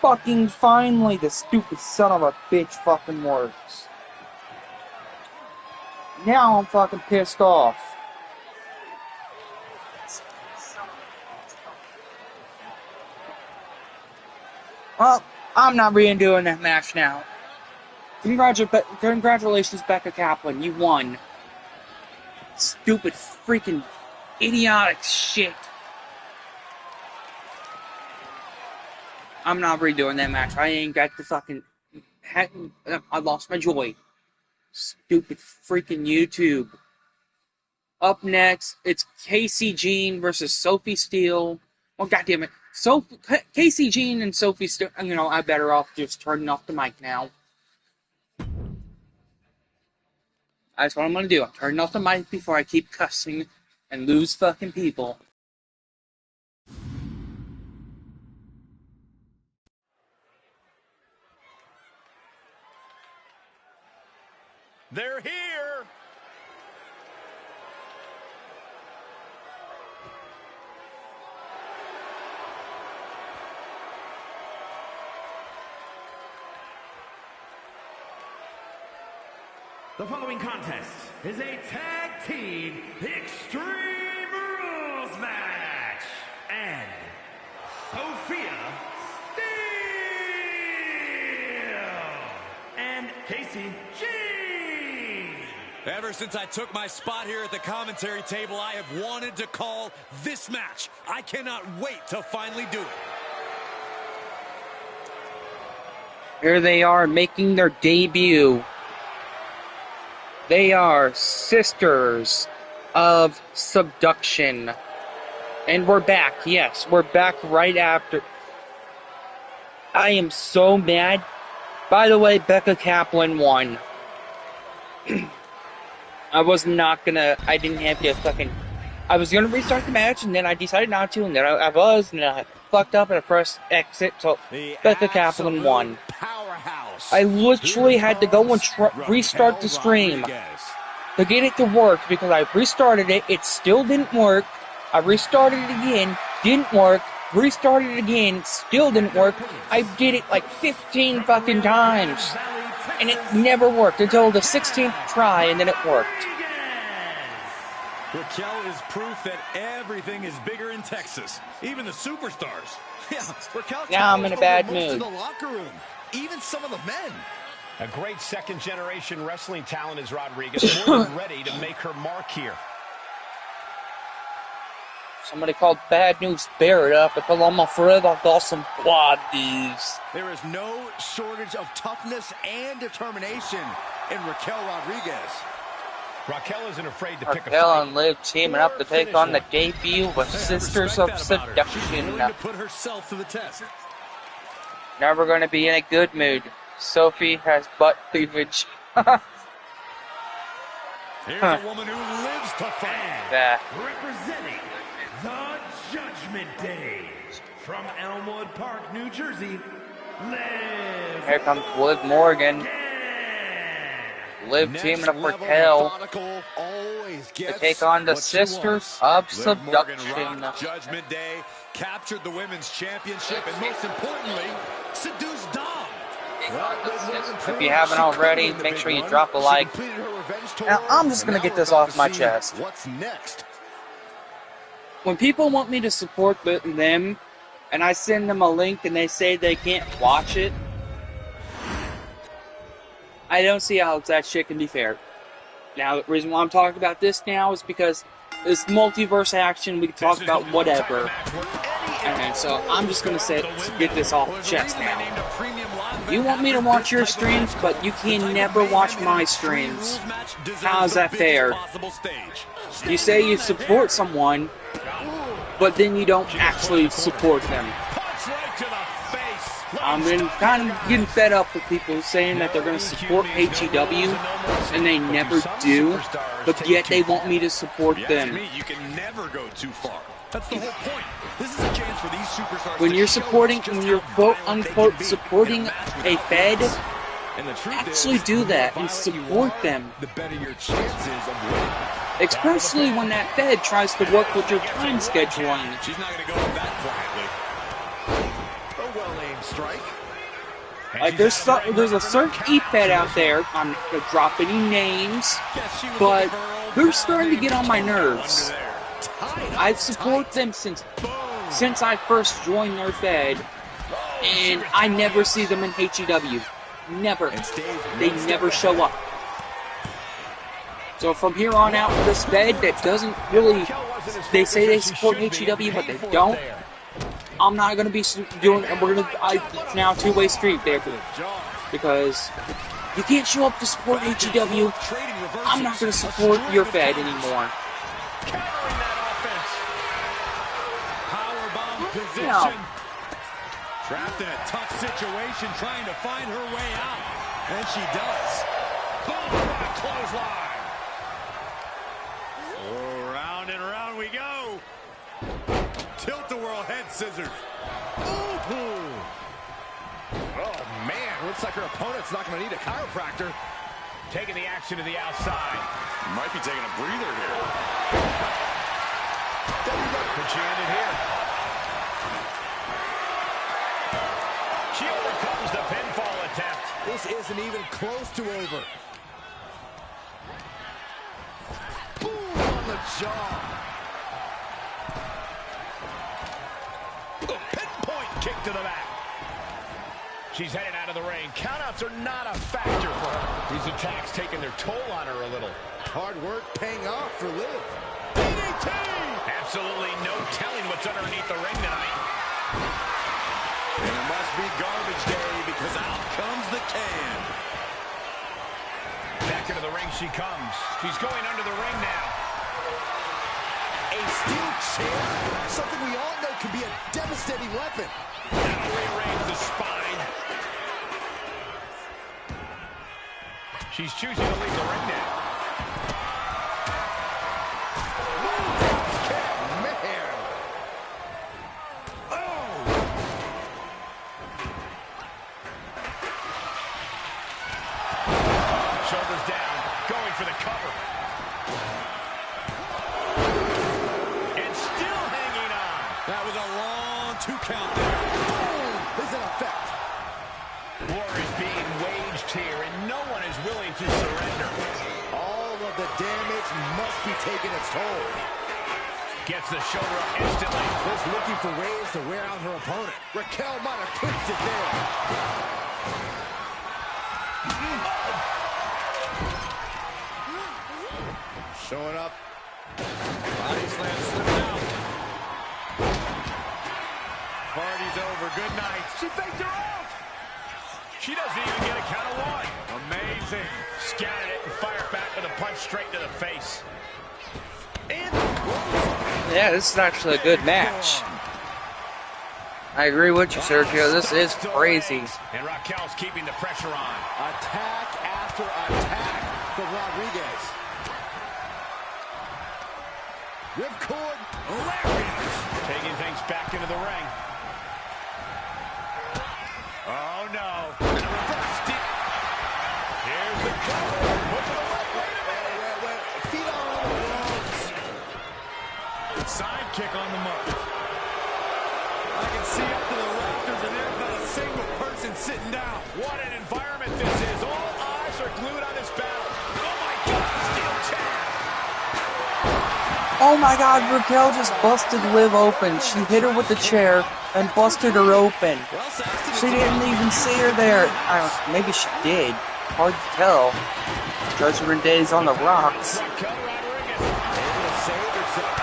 Fucking finally, the stupid son of a bitch fucking works. Now I'm fucking pissed off. Well, I'm not redoing that match now. Congratulations, Becca Kaplan. You won. Stupid freaking idiotic shit. I'm not redoing that match. I ain't got the fucking... I lost my joy. Stupid freaking YouTube. Up next, it's Casey Jean versus Sophie Steele. Oh, goddammit. Casey Jean and Sophie Steele... You know, I'm better off just turning off the mic now. That's what I'm gonna do. I'm turning off the mic before I keep cussing and lose fucking people. They're here! The following contest is a tag team Extreme Rules match. And Sophia Steele and Casey Jean. Ever since I took my spot here at the commentary table, I have wanted to call this match. I cannot wait to finally do it. Here they are making their debut. They are Sisters of Subduction. And we're back, yes, we're back right after. I am so mad. By the way, Becca Kaplan won. I was gonna restart the match, and then I decided not to, and then I fucked up and I pressed exit, so Becca Kaplan won. I literally had to go and restart the stream to get it to work, because I restarted it, it still didn't work. I restarted it again, didn't work. Restarted it again, still didn't work. I did it like 15 fucking times, and it never worked until the 16th try, and then it worked. Raquel is proof that everything is bigger in Texas, even the superstars. Yeah, Raquel. Now I'm in a bad mood. In the locker room, even some of the men. A great second-generation wrestling talent is Rodriguez, more than ready to make her mark here. Somebody called Bad News Barrett up because I'm afraid I got some bodies. There is no shortage of toughness and determination in Raquel Rodriguez. Raquel isn't afraid to pick a fight. Raquel and Liv teaming up to take on the debut of Sisters of Seduction. She's willing to put herself to the test. Never going to be in a good mood. Sophie has butt cleavage. Here's a woman who lives to fight. Representing the Judgment Day from Elmwood Park, New Jersey, Liv. Here comes Liv Morgan. Liv teaming up for Raquel to take on the Sisters of Subduction. Judgment Day captured the women's championship and, most importantly, seduced Dom. If you haven't already, make sure you drop a like. Now, I'm just going to get this off my chest. What's next? When people want me to support them, and I send them a link and they say they can't watch it, I don't see how that shit can be fair. Now, the reason why I'm talking about this now is because this multiverse action, we can talk about whatever. And so I'm just going to get this off the chest now. You want me to watch your streams, but you can never watch my streams. How's that fair? You say you support someone, but then you don't actually support them. I'm kind of getting fed up with people saying that they're going to support HEW, and they never do, but yet they want me to support them. You can never go too far. That's the whole point. This is a chance for these superstars. When you're quote unquote supporting a Fed, actually do that and support them. The better your chances of winning. Especially when that Fed tries to work with your time scheduling. She's not going to go with that quietly. A well-aimed strike. Like, there's a certain E-Fed out there, I'm not going to drop any names, but they're starting to get on my nerves. I've supported them since I first joined their Fed, and I never see them in HEW. Never. They never show up. So from here on out, this Fed that doesn't really, they say they support HEW, but they don't. I'm not going to be doing, it's now a two-way street there, because you can't show up to support HEW. I'm not going to support your Fed anymore. Position. Trapped in a tough situation, trying to find her way out. And she does. Boom, what a clothesline. Oh, round and round we go. Tilt-a-whirl head scissors. Ooh. Oh, man. Looks like her opponent's not going to need a chiropractor. Taking the action to the outside. Might be taking a breather here. Could she end it here? She overcomes the pinfall attempt. This isn't even close to over. Boom on the jaw. A pinpoint kick to the back. She's headed out of the ring. Countouts are not a factor for her. These attacks taking their toll on her a little. Hard work paying off for Liv. DDT! Absolutely no telling what's underneath the ring tonight. And it must be garbage day because out comes the can. Back into the ring she comes. She's going under the ring now. A steel chair? Something we all know can be a devastating weapon. Now rearrange the spine. She's choosing to leave the ring now. Shoulders down, going for the cover. And still hanging on. That was a long 2 count there. Boom! Is in effect. War is being waged here, and no one is willing to surrender. All of the damage must be taking its toll. Gets the shoulder up instantly. Just looking for ways to wear out her opponent. Raquel might have clinched it there. Showing up. Body slam slipped out. Party's over. Good night. She faked her out. She doesn't even get a count of 1. Amazing. Scattered it and fired back with a punch straight to the face. Yeah, this is actually a good match. I agree with you, Sergio. This is crazy. And Raquel's keeping the pressure on. Attack after attack from Rodriguez. Ripcord, lariat. Taking things back into the ring. Oh, no. And a reverse deep. Here's the cover. Look to the left. Wait. Feet on the ropes. Side kick on the mark. I can see up to the rafters, and there's not a single person sitting down. What an environment this is. All eyes are glued on this battle. Oh, my God. Steel chair. Oh my god, Raquel just busted Liv open. She hit her with the chair and busted her open. She didn't even see her there. Maybe she did. Hard to tell. Judgment Day's on the rocks. Raquel Rodriguez able to save herself.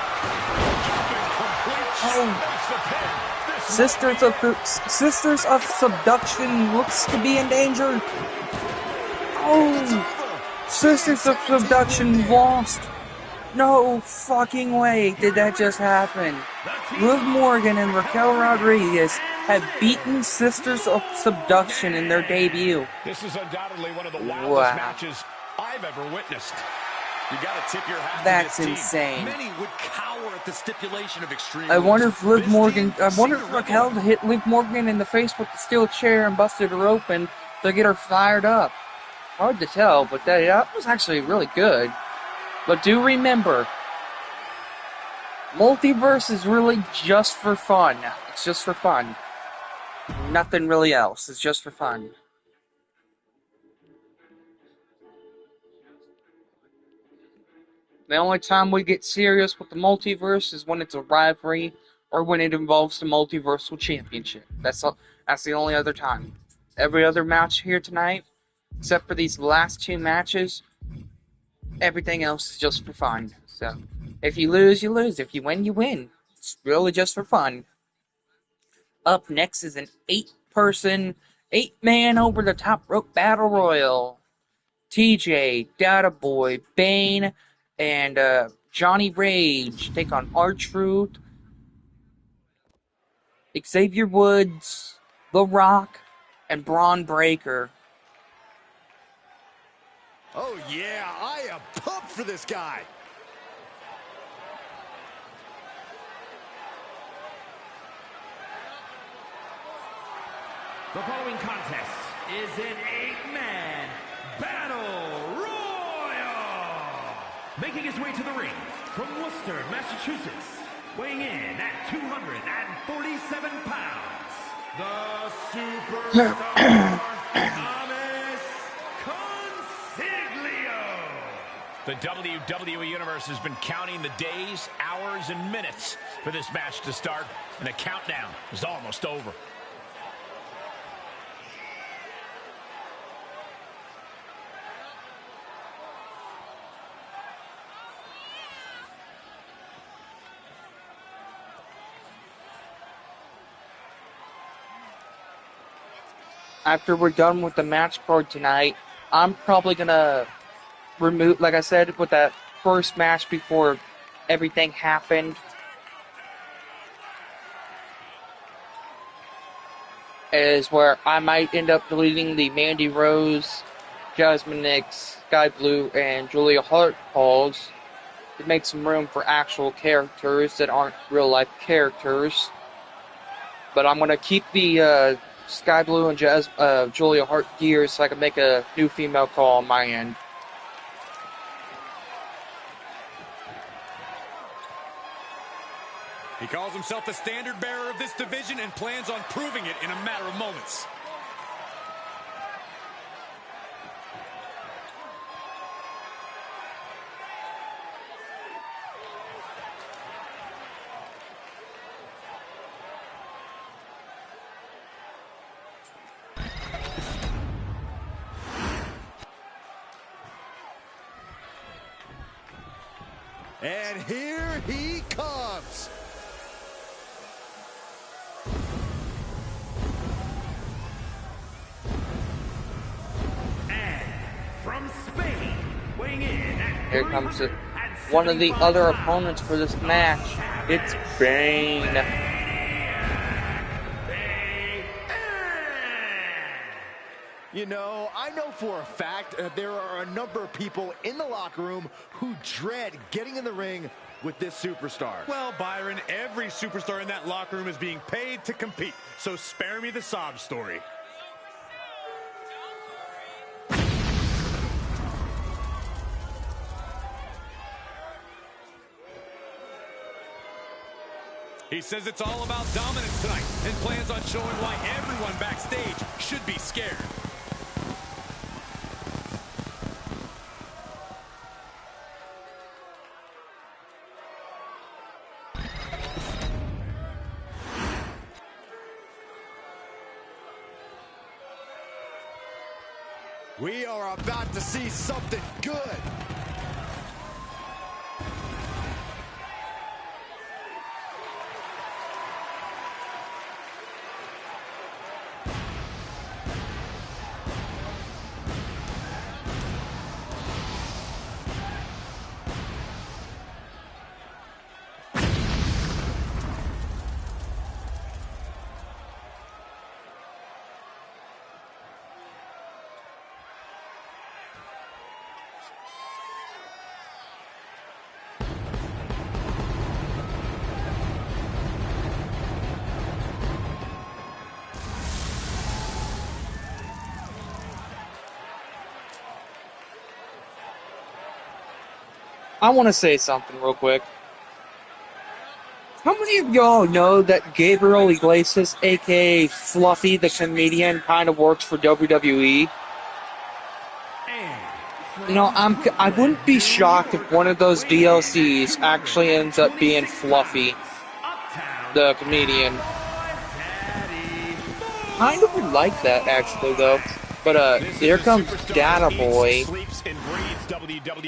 Sisters of Subduction looks to be endangered. Oh, Sisters of Subduction lost. No fucking way did that just happen. Liv Morgan and Raquel Rodriguez have beaten Sisters of Subduction in their debut. This is undoubtedly one of the wildest matches I've ever witnessed. You gotta tip your hat to this team. Insane. Many would cower at the stipulation of extreme. I wonder if Raquel hit Liv Morgan in the face with the steel chair and busted her open to get her fired up. Hard to tell, but that was actually really good. But do remember, Multiverse is really just for fun. It's just for fun. Nothing really else. It's just for fun. The only time we get serious with the multiverse is when it's a rivalry or when it involves the multiversal championship. That's the only other time. Every other match here tonight, except for these last two matches, everything else is just for fun. So, if you lose, you lose. If you win, you win. It's really just for fun. Up next is an 8-man over the top rope battle royal. TJ, Data Boy, Bane, and Johnny Rage take on R-Truth, Xavier Woods, The Rock, and Braun Breaker. Oh yeah, I am pumped for this guy. The following contest is an 8-man battle royal. Making his way to the ring from Worcester, Massachusetts, weighing in at 247 pounds, the superstar Thomas Consiglio. The WWE Universe has been counting the days, hours, and minutes for this match to start, and the countdown is almost over. After we're done with the match card tonight, I'm probably gonna remove, like I said, with that first match before everything happened, is where I might end up deleting the Mandy Rose, Jasmine Nix, Sky Blue, and Julia Hart calls to make some room for actual characters that aren't real life characters. But I'm gonna keep the Sky Blue and Julia Hart gears so I can make a new female call on my end. He calls himself the standard bearer of this division and plans on proving it in a matter of moments. And here he comes. And from Spain, weighing in at Here comes one of the other opponents for this match. It's Bane. You know, I know for a fact there are a number of people in the locker room who dread getting in the ring with this superstar. Well, Byron, every superstar in that locker room is being paid to compete, so spare me the sob story. He says it's all about dominance tonight and plans on showing why everyone backstage should be scared. We are about to see something good. I want to say something real quick. How many of y'all know that Gabriel Iglesias, aka Fluffy the comedian, kind of works for WWE? You know, I wouldn't be shocked if one of those DLCs actually ends up being Fluffy the comedian. Kind of would like that, actually, though. But, here comes Data Boy.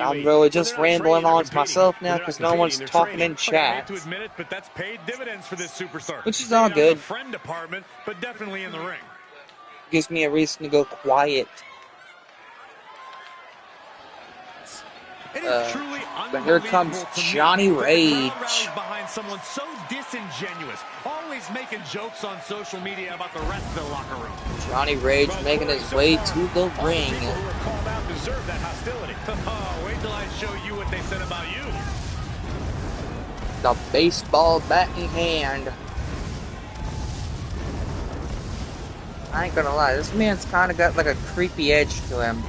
I'm really just rambling on to myself now because no one's talking in chat. Which is all good. Gives me a reason to go quiet. But here comes Johnny Rage. Behind someone so disingenuous, always making jokes on social media about the rest of the locker room. Johnny Rage making his way to the ring. People who are called out deserve that hostility. Wait till I show you what they said about you. The baseball bat in hand. I ain't gonna lie, this man's kind of got like a creepy edge to him.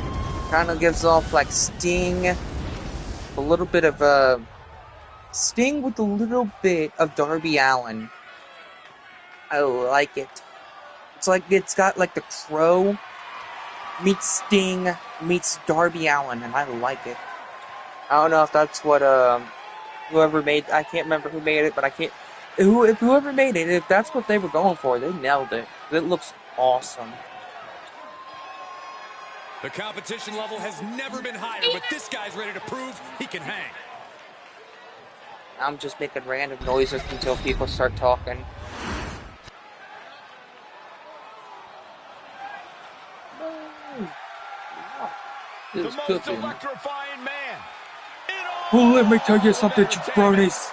Kind of gives off like Sting, a little bit of Sting with a little bit of Darby Allin. I like it. It's like it's got like the Crow meets Sting meets Darby Allin, and I like it. I don't know if that's what whoever made, I can't remember who made it, but if whoever made it, if that's what they were going for, they nailed it. It looks awesome. The competition level has never been higher, but this guy's ready to prove he can hang. I'm just making random noises until people start talking. The most electrifying man. Well, let me tell you something, jabronis.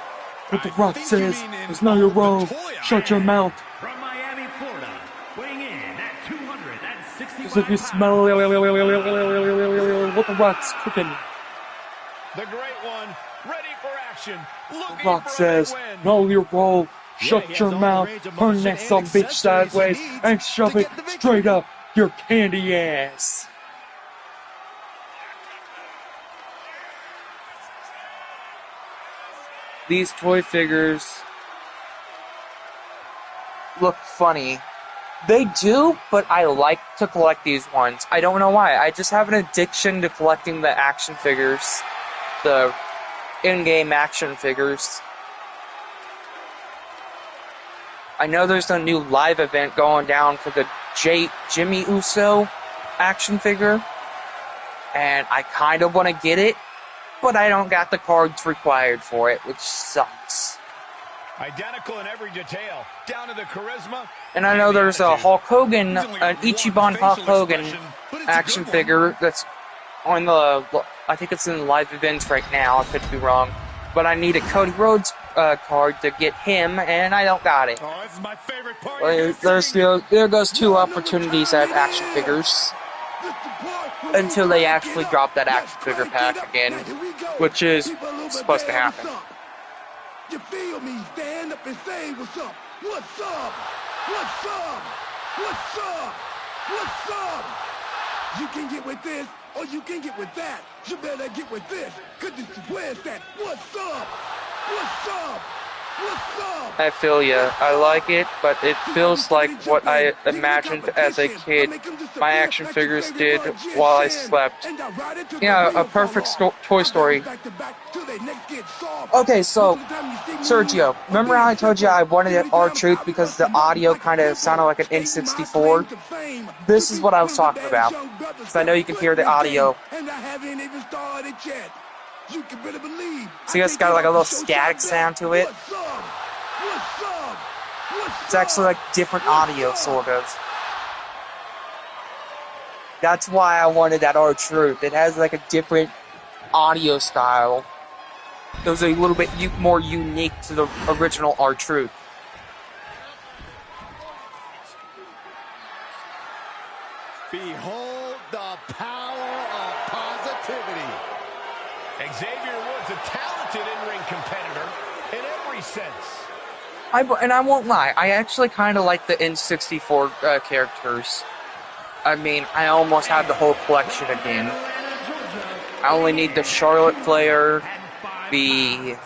What the Rock says is not your role. Shut your mouth. From Miami, Florida, weighing in at 265 Because if you smell what the Rock's cooking. The great one, ready for action. The Rock says, know your role. Shut your mouth. Turn that some bitch sideways and shove it straight up your candy ass. These toy figures look funny. They do, but I like to collect these ones. I don't know why. I just have an addiction to collecting the action figures. The in-game action figures. I know there's a new live event going down for the Jimmy Uso action figure. And I kind of want to get it. But I don't got the cards required for it, which sucks. Identical in every detail, down to the charisma. And I know there's a Hulk Hogan, an Ichiban Hulk Hogan action figure that's on the, I think it's in the live events right now, I could be wrong. But I need a Cody Rhodes card to get him, and I don't got it. Oh, this is my favorite part. There goes two opportunities at action figures. Until they actually drop that action figure pack again, which is supposed to happen. You feel me? Stand up and say what's up. What's up? What's up? What's up? What's up? You can get with this, or you can get with that. You better get with this, cause this is where it's at. What's up? What's up? What's up? I feel ya. I like it, but it feels like what I imagined as a kid my action figures did while I slept. Yeah, a perfect Toy Story. Okay, so, Sergio, remember how I told you I wanted it R-Truth because the audio kind of sounded like an N64? This is what I was talking about. Because I know you can hear the audio. See, it's got like a little static sound to it. It's actually like different audio, sort of. That's why I wanted that R-Truth. It has like a different audio style. It was a little bit more unique to the original R-Truth. Behold the power of positivity. Xavier Woods, a talented in-ring competitor in every sense. And I won't lie, I actually kind of like the N64 characters. I mean, I almost have the whole collection again. I only need the Charlotte Flair, the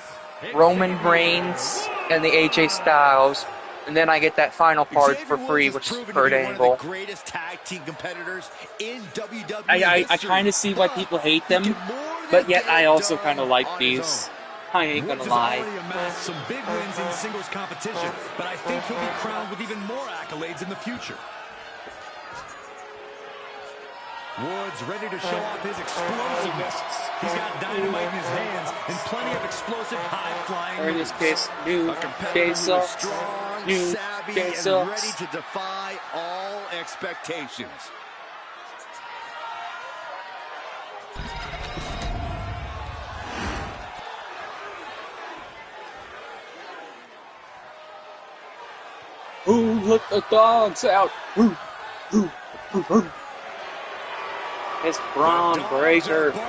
Roman Reigns, and the AJ Styles. And then I get that final card for free, which is Kurt Angle. I kind of see why people hate them, but yet I also kind of like these. I ain't gonna lie. Amassed some big wins in singles competition, but I think he'll be crowned with even more accolades in the future. Woods ready to show off his explosiveness. He's got dynamite in his hands and plenty of explosive high-flying moves. Or in this case, New Day sucks. New Day sucks. Ready to defy all expectations. Ooh, let the dogs out. Ooh, ooh, ooh, ooh. It's Braun Breaker. From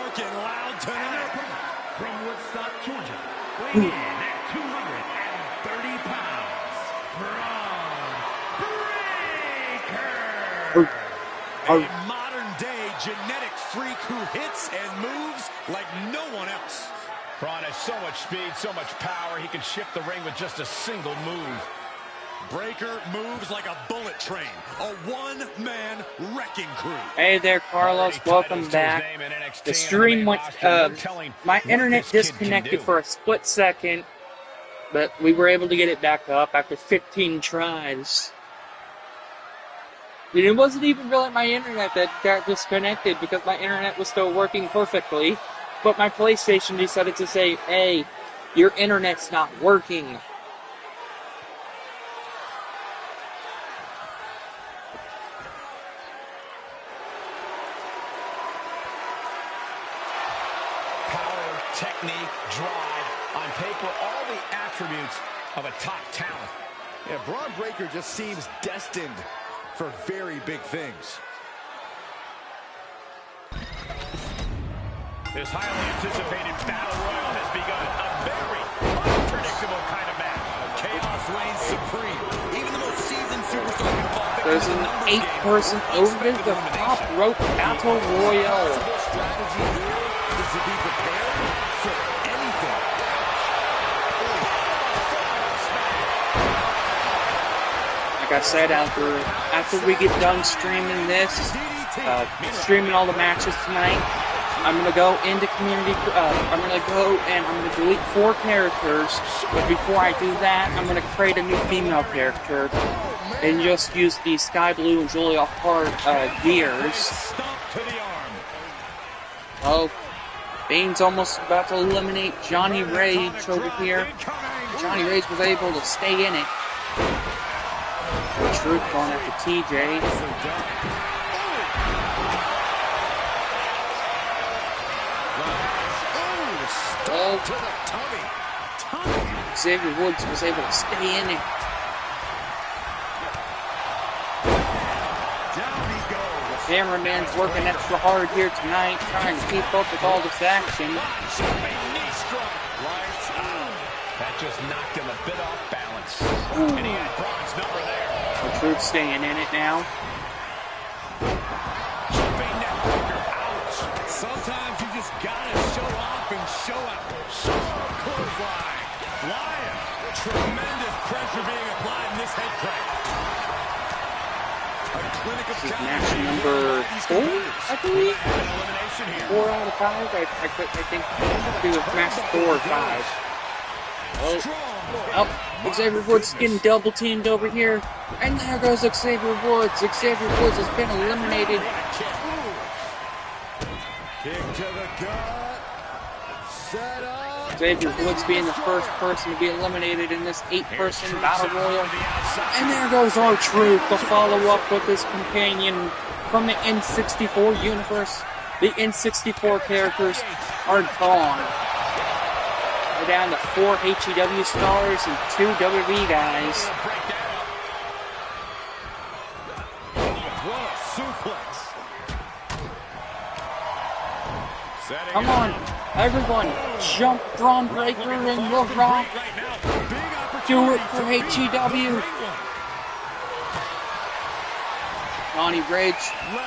Woodstock, Georgia, weighing in at 230 pounds, Braun Breaker. A modern-day genetic freak who hits and moves like no one else. Braun has so much speed, so much power, he can shift the ring with just a single move. Breaker moves like a bullet train, a one-man wrecking crew. Hey there, Carlos. Welcome back. The stream went, my internet disconnected for a split second, but we were able to get it back up after 15 tries. It wasn't even really my internet that got disconnected because my internet was still working perfectly, but my PlayStation decided to say, hey, your internet's not working. Technique, drive, on paper, all the attributes of a top talent. Yeah, Braun Breaker just seems destined for very big things. This highly anticipated battle royal has begun. A very unpredictable kind of match. Chaos reigns supreme. Even the most seasoned superstar can fall victim There's to an the numbers game. 8-person over the top rope battle royal. Strategy here is to be prepared for anything. Like I said, after we get done streaming this, streaming all the matches tonight, I'm gonna go into community. I'm gonna go and I'm gonna delete 4 characters. But before I do that, I'm gonna create a new female character and just use the Sky Blue and Julia Hart gears. Oh, Bane's almost about to eliminate Johnny Rage over here. Johnny Rage was able to stay in it. Truth going after TJ. Oh, Xavier Woods was able to stay in it. The cameraman's working extra hard here tonight, trying to keep up with all this action. That just knocked him a bit off balance. And he had Braun's number there. The Truth staying in it now. Sometimes you just gotta show off and show out. Clothesline. Flying. Tremendous pressure being applied in this head crank. This is match number 4, I believe? 4 out of 5? I think it was match 4 or 5. Oh, Xavier Woods getting double teamed over here. And there goes Xavier Woods. Xavier Woods has been eliminated. Kick to the gut. Set up. Xavier Woods being the first person to be eliminated in this 8-person battle royal. And there goes R-Truth to follow up with his companion from the N64 universe. The N64 characters are gone. We're down to 4 HEW stars and 2 WWE guys. Come on, everyone, jump Braun Breaker and The Rock. Do it for HEW. Johnny Rage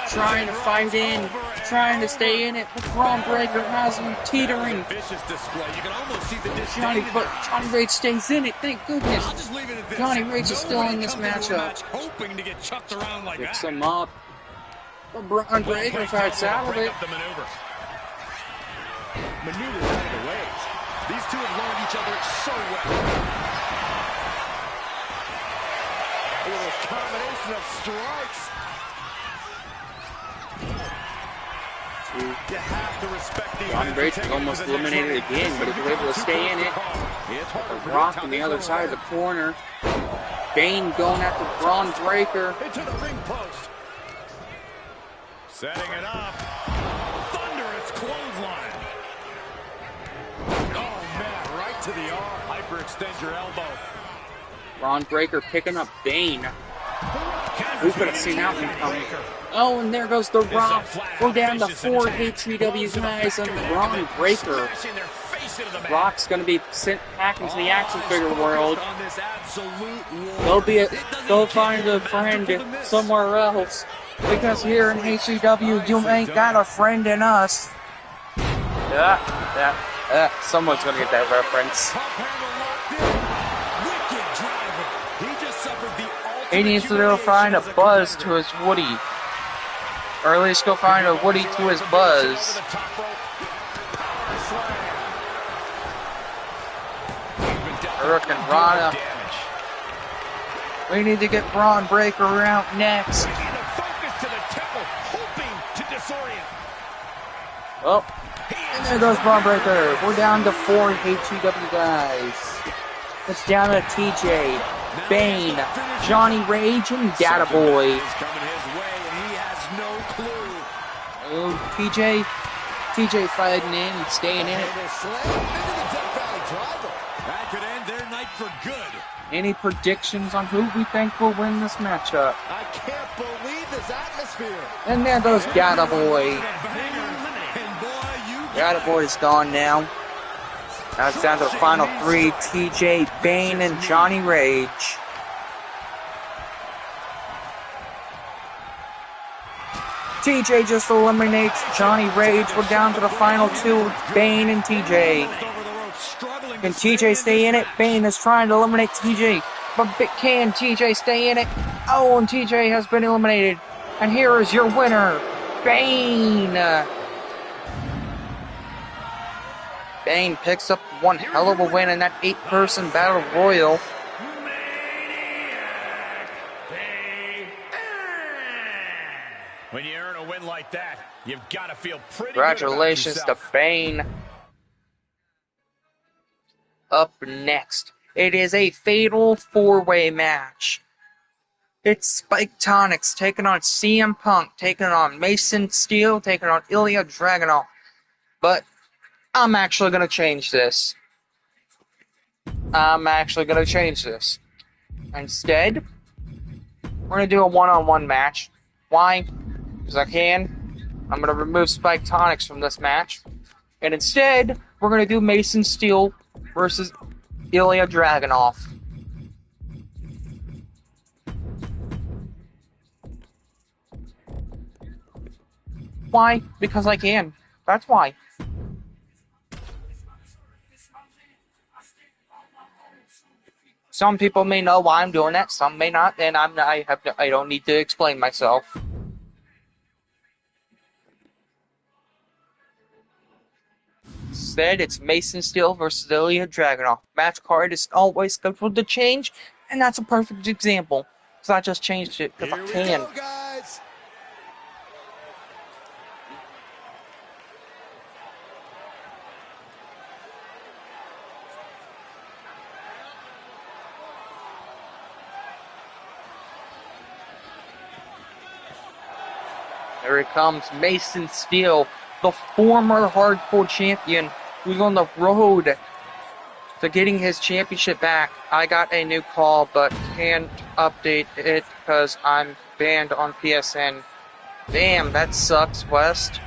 trying to fight in, trying to stay in it, but Braun Breaker has him teetering. Vicious display. You can almost see the Johnny Rage stays in it, thank goodness. I'll just leave it at this. Johnny Rage is still in this matchup. Hoping to get chucked around like Picks that. him up. But Braun Breaker fights out of it. Maneuvers out of the way. These two have learned each other so well. Look at this combination of strikes. You have to respect the Braun Breaker is almost eliminated again, but he was able to stay in it. The Rock on the other side of the corner. Bane going after Braun Breaker. Into the ring post. Setting it up. Thunderous clothesline. Oh, man, right to the arm. Hyperextend your elbow. Braun Breaker picking up Bane. Who could have seen that one coming? Oh, and there goes the Rock. We're down to 4 HEW guys and Braun Breaker. Rock's going to be sent back into the action figure world. They'll find a friend somewhere else. Because here in HEW, you ain't got a friend in us. Someone's going to get that reference. He needs to go find a buzz to his Woody. Or at least go find a Woody to his buzz. Hurricane Rana. We need to get Braun Breaker out next. Oh, and there goes Braun Breaker. We're down to 4 HEW guys. It's down to TJ, Bane, Johnny Rage, and Data Boy. Oh, TJ fighting in and staying in it. That could end their night for good. Any predictions on who we think will win this matchup? I can't believe this atmosphere. And there goes Data Boy. Data Boy's gone now. Now it's down to the final 3, TJ, Bane, and Johnny Rage. TJ just eliminates Johnny Rage. We're down to the final 2, Bane and TJ. Can TJ stay in it? Bane is trying to eliminate TJ. But can TJ stay in it? Oh, and TJ has been eliminated. And here is your winner, Bane. Bane picks up one hell of a win in that 8-person Battle Royal. When you earn a win like that, you've got to feel pretty Congratulations to Bane. Up next, it is a fatal 4-way match. It's Spike Tonics taking on CM Punk, taking on Mason Steel, taking on Ilya Dragunov. But I'm actually going to change this. Instead, we're going to do a one-on-one match. Why? Because I can. I'm going to remove Spike Tonics from this match. And instead, we're going to do Mason Steel versus Ilya Dragunov. Why? Because I can. That's why. Some people may know why I'm doing that, some may not, and I don't need to explain myself. Instead, it's Mason Steel versus Ilya Dragunov. Match card is always scheduled to change, and that's a perfect example. So I just changed it because I can. Go, guys. Here it comes, Mason Steel, the former hardcore champion, who's on the road to getting his championship back. I got a new call, but can't update it because I'm banned on PSN. Damn, that sucks, West.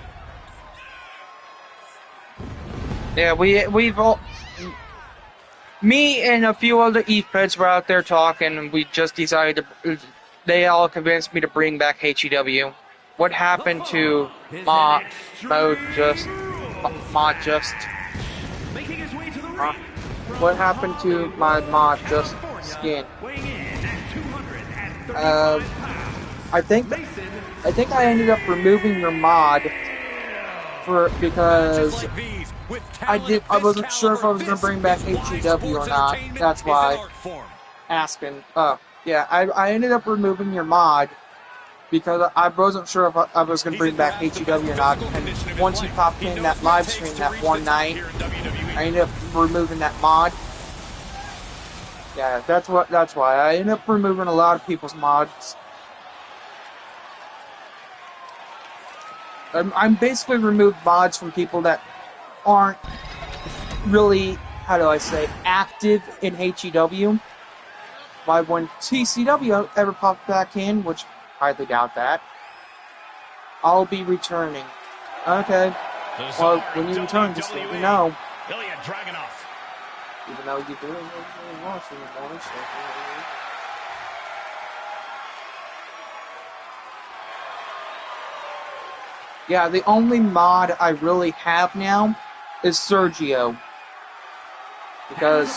Yeah, we've all... Me and a few other E-Feds were out there talking, and we just decided to they all convinced me to bring back HEW. What happened to Mod Just? What happened to my Mod Just skin? I think I ended up removing your mod because I wasn't sure if I was gonna bring back HEW or not. That's why asking. Yeah, I ended up removing your mod because I wasn't sure if I was gonna bring back HEW or not. And once you popped in that live stream that one night, I ended up removing that mod. Yeah, that's why I ended up removing a lot of people's mods. I'm basically removed mods from people that aren't really, how do I say, active in HEW. Why, when TCW ever popped back in, which I highly doubt that, I'll be returning. Okay. Well, when you return, just let me know. Even though you do it really well anymore, so... Yeah, the only mod I really have now is Sergio. Because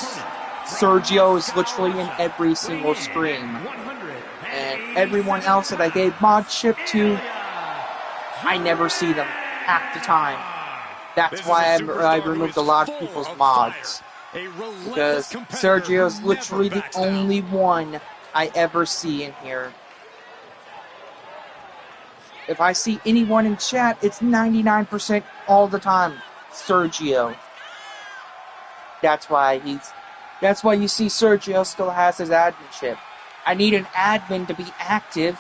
Sergio is literally in every single stream. And everyone else that I gave mod ship to, I never see them half the time. That's why I removed a lot of people's mods. Because Sergio is literally the only one I ever see in here. If I see anyone in chat, it's 99% all the time Sergio. That's why you see Sergio still has his adminship. I need an admin to be active.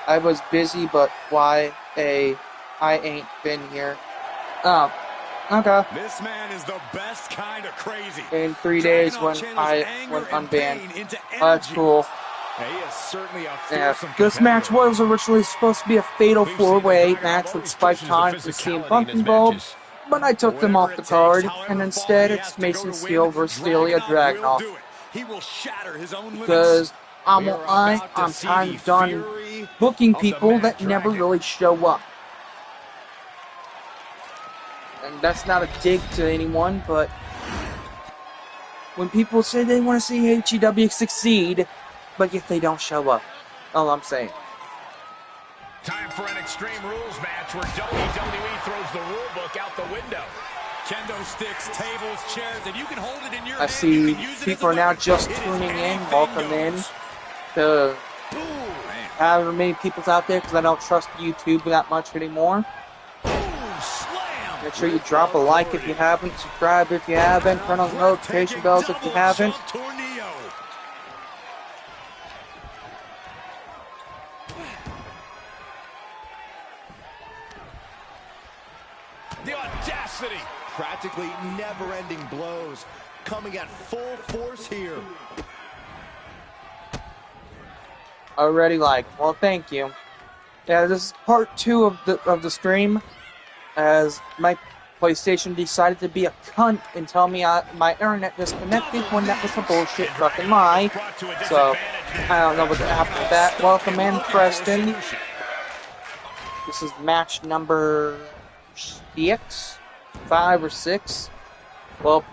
I was busy, but I ain't been here. Oh, okay. This man is the best kind of crazy. In 3 days when I went unbanned. That's cool. Yeah, this match was originally supposed to be a fatal 4-way match with Spike Times and CM Punk involved, but I took them off the card, and instead it's Mason Steel versus Ilya Dragunov. Because I'm kind of done booking people that never really show up. And that's not a dig to anyone, but when people say they want to see HEW succeed, but yet they don't show up. All I'm saying. Time for an Extreme Rules match where WWE throws the rule book out the window. Kendo sticks, tables, chairs, and you can hold it in your hand. I see people are now just tuning in. Welcome in to however many people's out there, because I don't trust YouTube that much anymore. Make sure you drop a like if you haven't, subscribe if you haven't, turn on the notification bells if you haven't. The audacity! Practically never-ending blows coming at full force here. Already liked. Well, thank you. Yeah, this is part 2 of the stream, as my PlayStation decided to be a cunt and tell me my internet disconnected when that was a bullshit fucking lie. So, I don't know what happened with that. Welcome in, Preston. This is match number 6? 5 or 6? Well,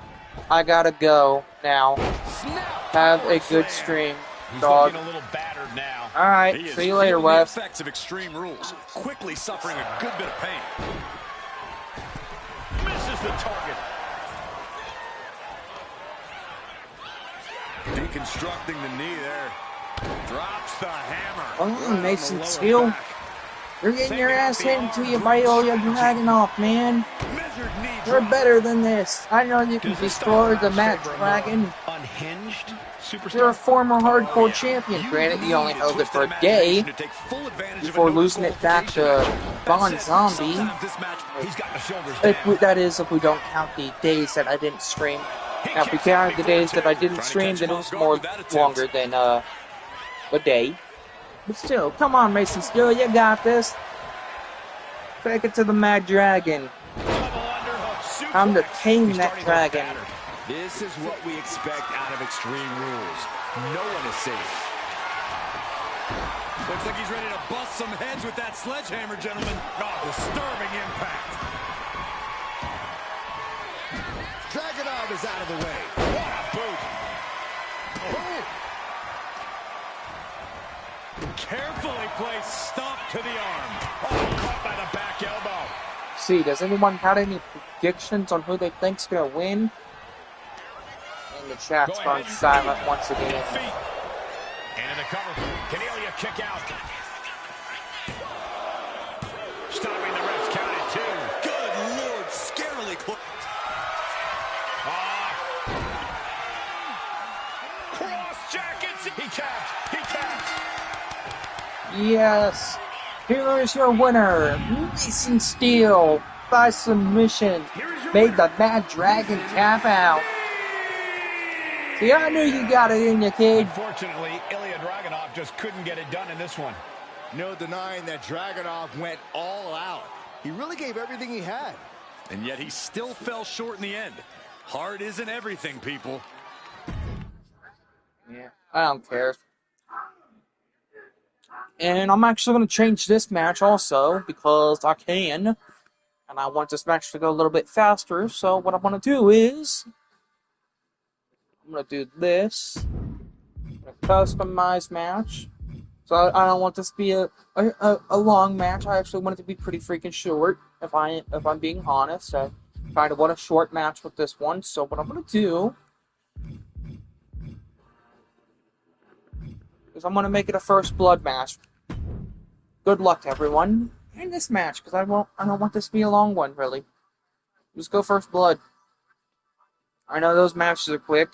I gotta go now. Have a good stream, dog. Alright, see you later, Wes. Effects of Extreme Rules, quickly suffering a good bit of pain. Misses the target. Deconstructing the knee there. Drops the hammer. Oh, Mason Steel. You're getting your ass handed to you by Ilya Dragunov, man. You're better than this. I know you can destroy the Matt Dragon. Unhinged? You're a former hardcore champion. Granted, you only held it for a day before losing it back to Von Zombie. That is, if we don't count the days that I didn't stream. Now, if we count the days that I didn't stream, then it was more longer than a day. But still, come on, Mason Steel, you got this. Take it to the Mad Dragon. I'm to tame that dragon. This is what we expect out of Extreme Rules. No one is safe. Looks like he's ready to bust some heads with that sledgehammer, gentlemen. Oh, disturbing impact. Dragunov is out of the way. What a boot. Oh. Carefully placed stomp to the arm. Oh, caught by the back elbow. See, does anyone have any predictions on who they think's gonna win? And the chat's gone silent once again. And in the cover, Cornelia kick out. Stopping the ref's count at 2. Good Lord, scarily close. Cross jackets. He tapped. He tapped. Yes, here is your winner, Mason Steele, by submission, made the Mad Dragon tap out. See, I knew you got it in you, kid. Unfortunately, Ilya Dragunov just couldn't get it done in this one. No denying that Dragunov went all out. He really gave everything he had. And yet he still fell short in the end. Hard isn't everything, people. Yeah, I don't care. And I'm actually going to change this match also, because I can. And I want this match to go a little bit faster, so what I'm going to do is... I'm going to do this. A customized match. So I don't want this to be a long match. I actually want it to be pretty freaking short, if I'm being honest. I kind of want a short match with this one, so what I'm going to do... is I'm going to make it a first blood match. Good luck to everyone in this match, because I don't want this to be a long one, really. Just go first blood. I know those matches are quick,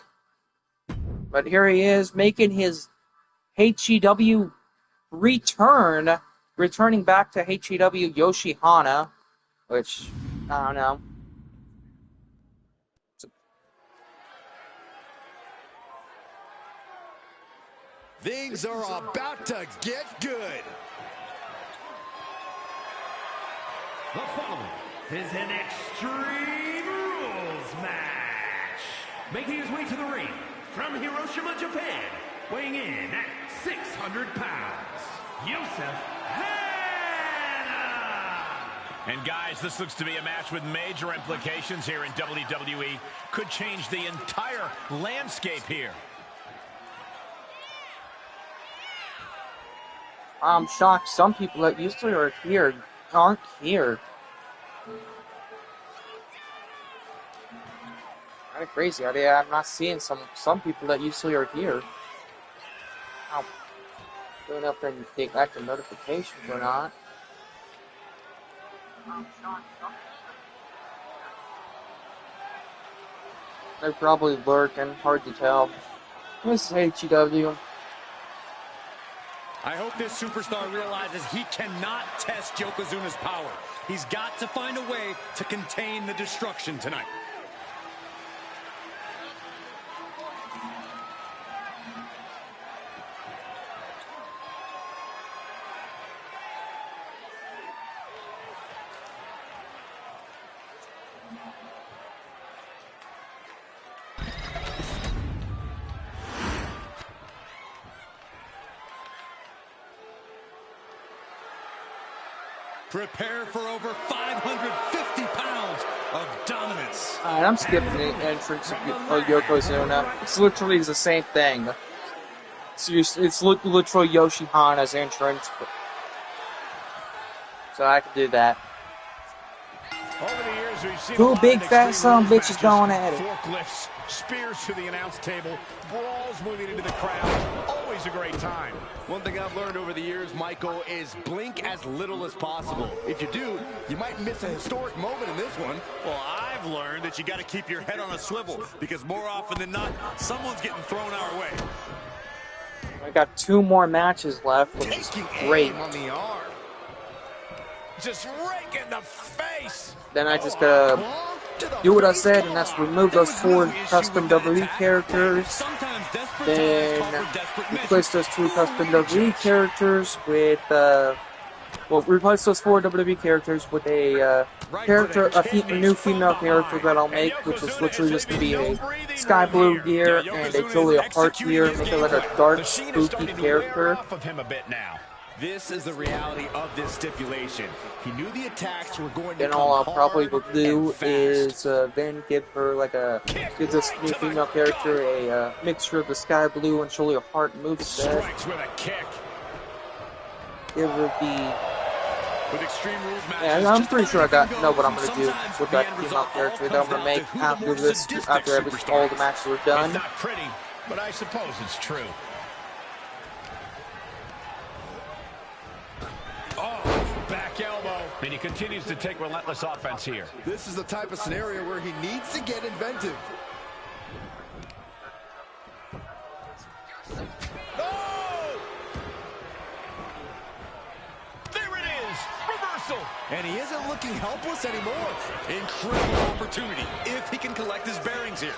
but here he is, making his HEW return, returning back to HEW Yoshihana, which, I don't know. Things are about to get good. The following is an Extreme Rules match. Making his way to the ring from Hiroshima, Japan, weighing in at 600 pounds, Yosef Hanna. And guys, this looks to be a match with major implications here in WWE. Could change the entire landscape here. I'm shocked some people that usually are here aren't here. Kind of crazy. I'm not seeing some people that usually are here. I don't know if they take back the notifications or not. They're probably lurking, hard to tell. This is HEW. I hope this superstar realizes he cannot test Yokozuna's power. He's got to find a way to contain the destruction tonight. Prepare for over 550 pounds of dominance. Alright, I'm skipping the entrance of Yokozuna. It's literally the same thing. It's literally Yoshihana's entrance. So I can do that. Over the years, we've seen Two big fat son of bitches going at it. Forklifts, spears to the announce table, brawls moving into the crowd. Always a great time. One thing I've learned over the years, Michael, is blink as little as possible. If you do, you might miss a historic moment in this one. Well, I've learned that you got to keep your head on a swivel because more often than not, someone's getting thrown our way. I got 2 more matches left, which is great. On the arm. Just rake in the face. Then I just gotta do what I said, and that's remove those 4 custom WWE characters. Then replace those 2 custom WWE characters with replace those 4 WWE characters with a new female character that I'll make, which is literally just gonna be a sky blue gear and a Julia Hart gear, make it like a dark, spooky character. This is the reality of this stipulation. He knew the attacks were going to Then come all I'll hard probably will do and fast. is then give her like give this new female character a mixture of the sky blue and Julia Hart moveset. Strikes with a kick. Give her the. With Extreme Rules matches, Yeah, I'm pretty sure I know what I'm gonna do with that female character that I'm gonna make after this, after all the matches are done. It's not pretty, but I suppose it's true. Oh, back elbow. And he continues to take relentless offense here. This is the type of scenario where he needs to get inventive. And he isn't looking helpless anymore. Incredible opportunity if he can collect his bearings here.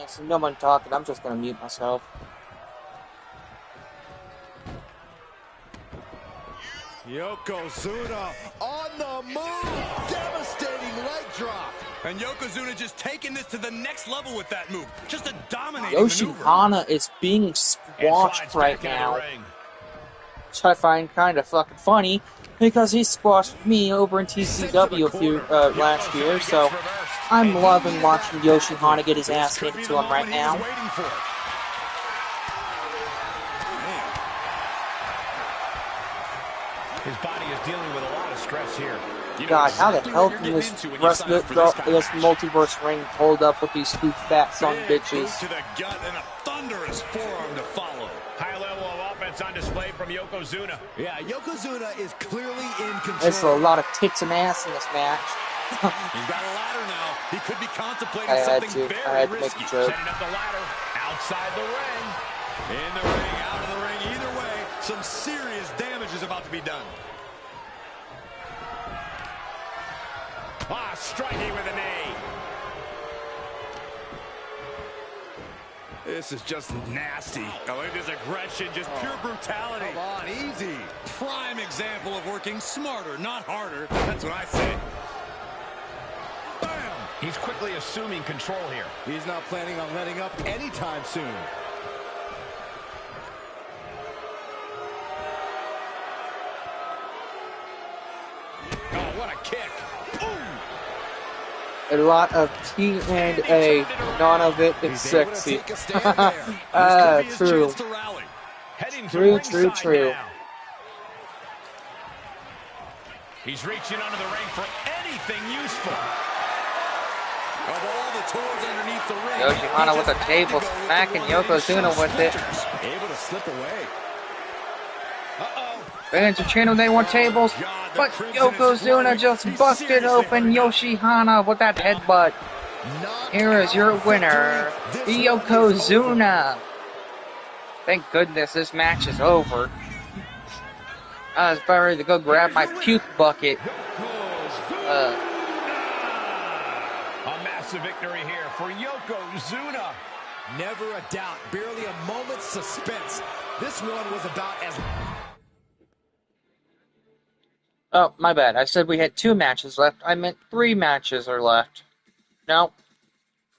So no one talking, I'm just gonna mute myself. Yokozuna on the move. Devastating leg drop. And Yokozuna just taking this to the next level with that move. Just a dominating Yoshi maneuver. Hana is being squashed right now. Which I find kind of fucking funny, because he squashed me over in TCW last year, so I'm loving watching Yoshi Hana get his ass handed to him right now. His body is dealing with a lot of stress here. God, how the hell can this multiverse ring hold up with these two fat son bitches? To the gut and a thunderous forearm to follow. High level of offense on display from Yokozuna. Yeah, Yokozuna is clearly in control. There's a lot of tits and ass in this match. He's got a ladder now. He could be contemplating I had something to very make risky. a joke. Setting up the ladder outside the ring. In the ring, out of the ring. Either way, some serious damage is about to be done. Striking with a knee. This is just nasty. Oh, look at this aggression, just pure brutality. Come on, easy. Prime example of working smarter, not harder. That's what I say. Bam! He's quickly assuming control here. He's not planning on letting up anytime soon. Oh, what a kick. A lot of T and A, none of it is sexy. True. True. He's reaching under the ring for anything useful. Of all the tools underneath the ring, Yoshi Hana with a table, smacking Yokozuna with it. Able to slip away. Fans of Channel Day want tables, but Yokozuna just busted open Yoshi Hana with that headbutt. Here is your winner, Yokozuna. Thank goodness this match is over. I was about ready to go grab my puke bucket. A massive victory here for Yokozuna. Never a doubt, barely a moment's suspense. This one was about as... Oh, my bad. I said we had 2 matches left. I meant 3 matches are left. No.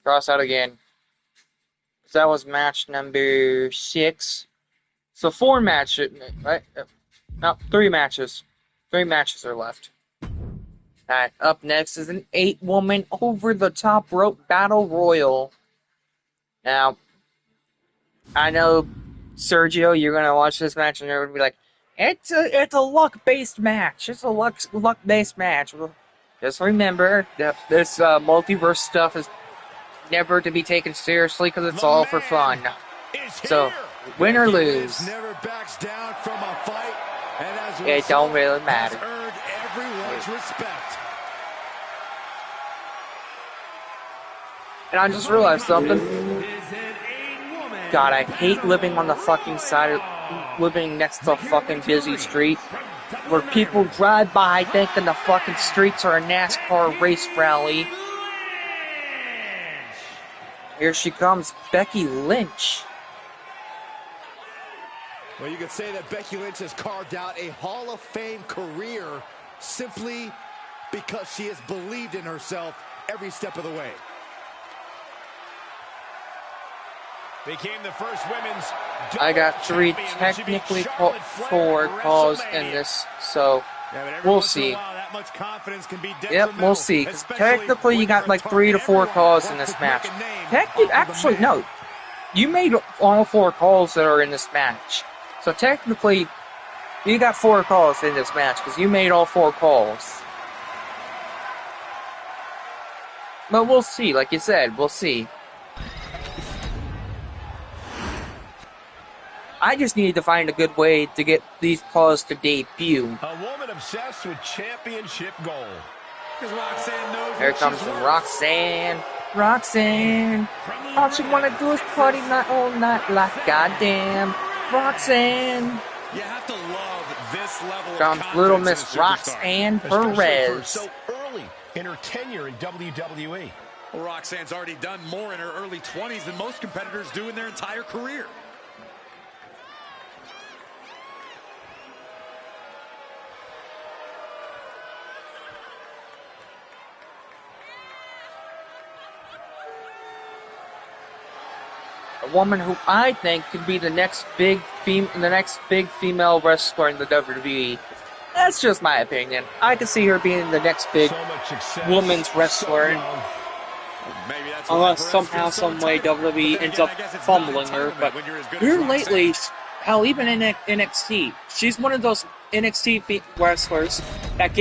Cross out again. That was match number 6. So 4 matches, right? No, 3 matches. 3 matches are left. Alright, up next is an 8-woman over-the-top rope battle royal. Now, I know, Sergio, you're going to watch this match and you're going to be like, it's a luck-based match. It's a luck-based match. Just remember that this multiverse stuff is never to be taken seriously because it's all for fun. So, win or lose, never backs down from a fight, and as a it don't really matter. earned everyone's respect. And I just realized something. God, I hate living on the fucking side of... living next to a fucking busy street where people drive by thinking the fucking streets are a NASCAR race rally. Here she comes, Becky Lynch. Well, you could say that Becky Lynch has carved out a Hall of Fame career simply because she has believed in herself every step of the way. became the first women's I got 3, technically 4 calls in this, so we'll see. Yep, we'll see. Because technically you got like 3 to 4 calls in this match. Actually, no. You made all 4 calls that are in this match. So technically, you got 4 calls in this match because you made all 4 calls. But we'll see, like you said, we'll see. I just need to find a good way to get these calls to debut. A woman obsessed with championship gold. Roxanne knows Here comes Roxanne. Roxanne. All she wanna do is party night all night like goddamn. Roxanne. You have to love this level comes of Little confidence Miss in a superstar. Roxanne Especially Perez. for so early in her tenure in WWE. Well, Roxanne's already done more in her early 20s than most competitors do in their entire career. A woman who I think could be the next big female wrestler in the WWE. That's just my opinion. I could see her being the next big women's wrestler. Maybe that's Unless somehow, some way, WWE ends up fumbling her. But here lately, hell, even in NXT, she's one of those NXT wrestlers that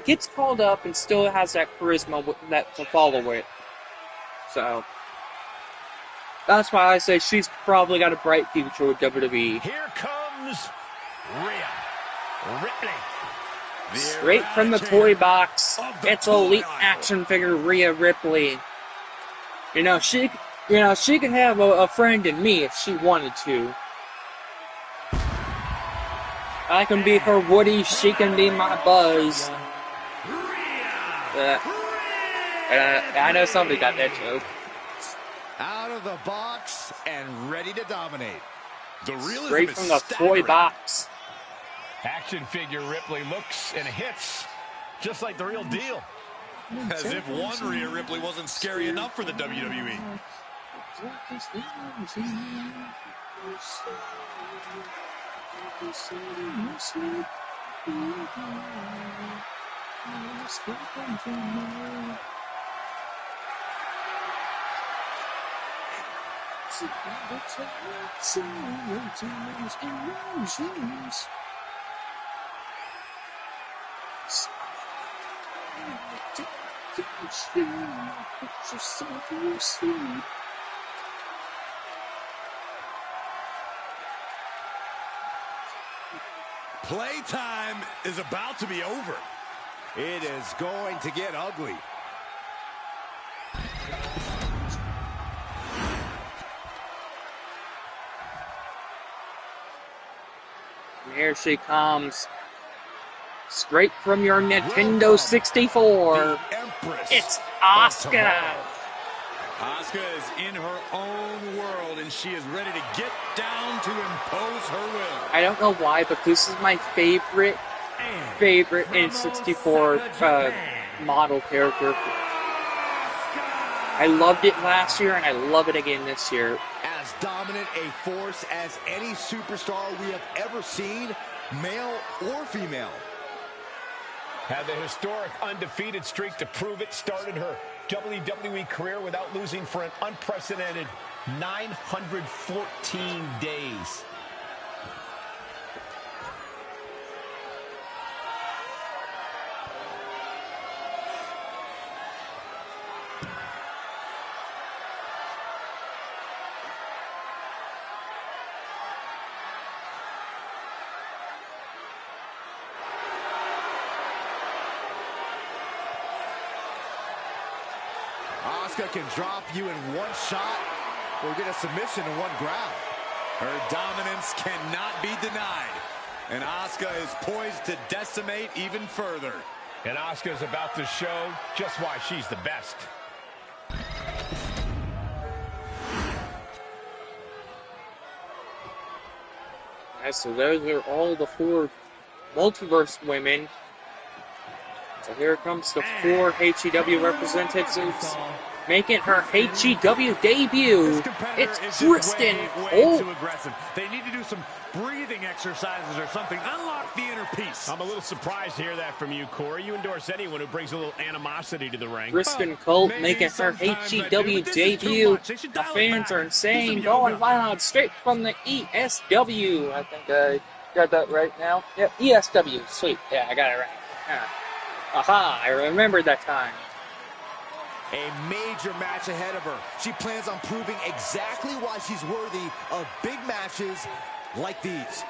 gets called up and still has that charisma that to follow it. So that's why I say she's probably got a bright future with WWE. Here comes Rhea Ripley. Straight from the toy box, it's elite action figure Rhea Ripley. She could have a friend in me if she wanted to. I can be her Woody, she can be my Buzz. I know somebody got that joke. Out of the box and ready to dominate. The realism Straight from the toy box. Action figure Ripley looks and hits just like the real deal. As if one Rhea Ripley wasn't scary enough for the WWE. Playtime is about to be over. It is going to get ugly. And here she comes. Straight from your Nintendo 64. It's Asuka. Asuka is in her own world, and she is ready to get down to impose her will. I don't know why, but this is my favorite N64 model character. I loved it last year, and I love it again this year. As dominant a force as any superstar we have ever seen, male or female. Had the historic undefeated streak to prove it, started her WWE career without losing for an unprecedented 914 days. Asuka can drop you in one shot or get a submission in one grab. Her dominance cannot be denied. And Asuka is poised to decimate even further. And Asuka is about to show just why she's the best. Alright, so those are all the 4 multiverse women. So here comes the 4 HEW representatives. making her HEW debut. It's Kristen Cole. Too aggressive. They need to do some breathing exercises or something. Unlock the inner peace. I'm a little surprised to hear that from you, Corey. You endorse anyone who brings a little animosity to the ring. Kristen Cole making her HEW debut. The fans are insane, going wild straight from the ESW. I think I got that right now. Yep, ESW. Sweet. Yeah, I got it right. Yeah. Aha, I remembered that time. A major match ahead of her. She plans on proving exactly why she's worthy of big matches like these.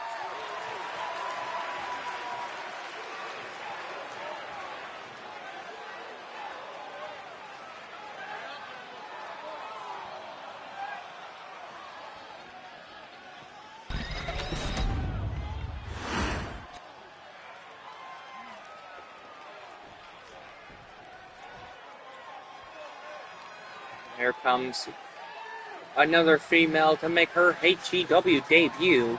Here comes another female to make her HEW debut,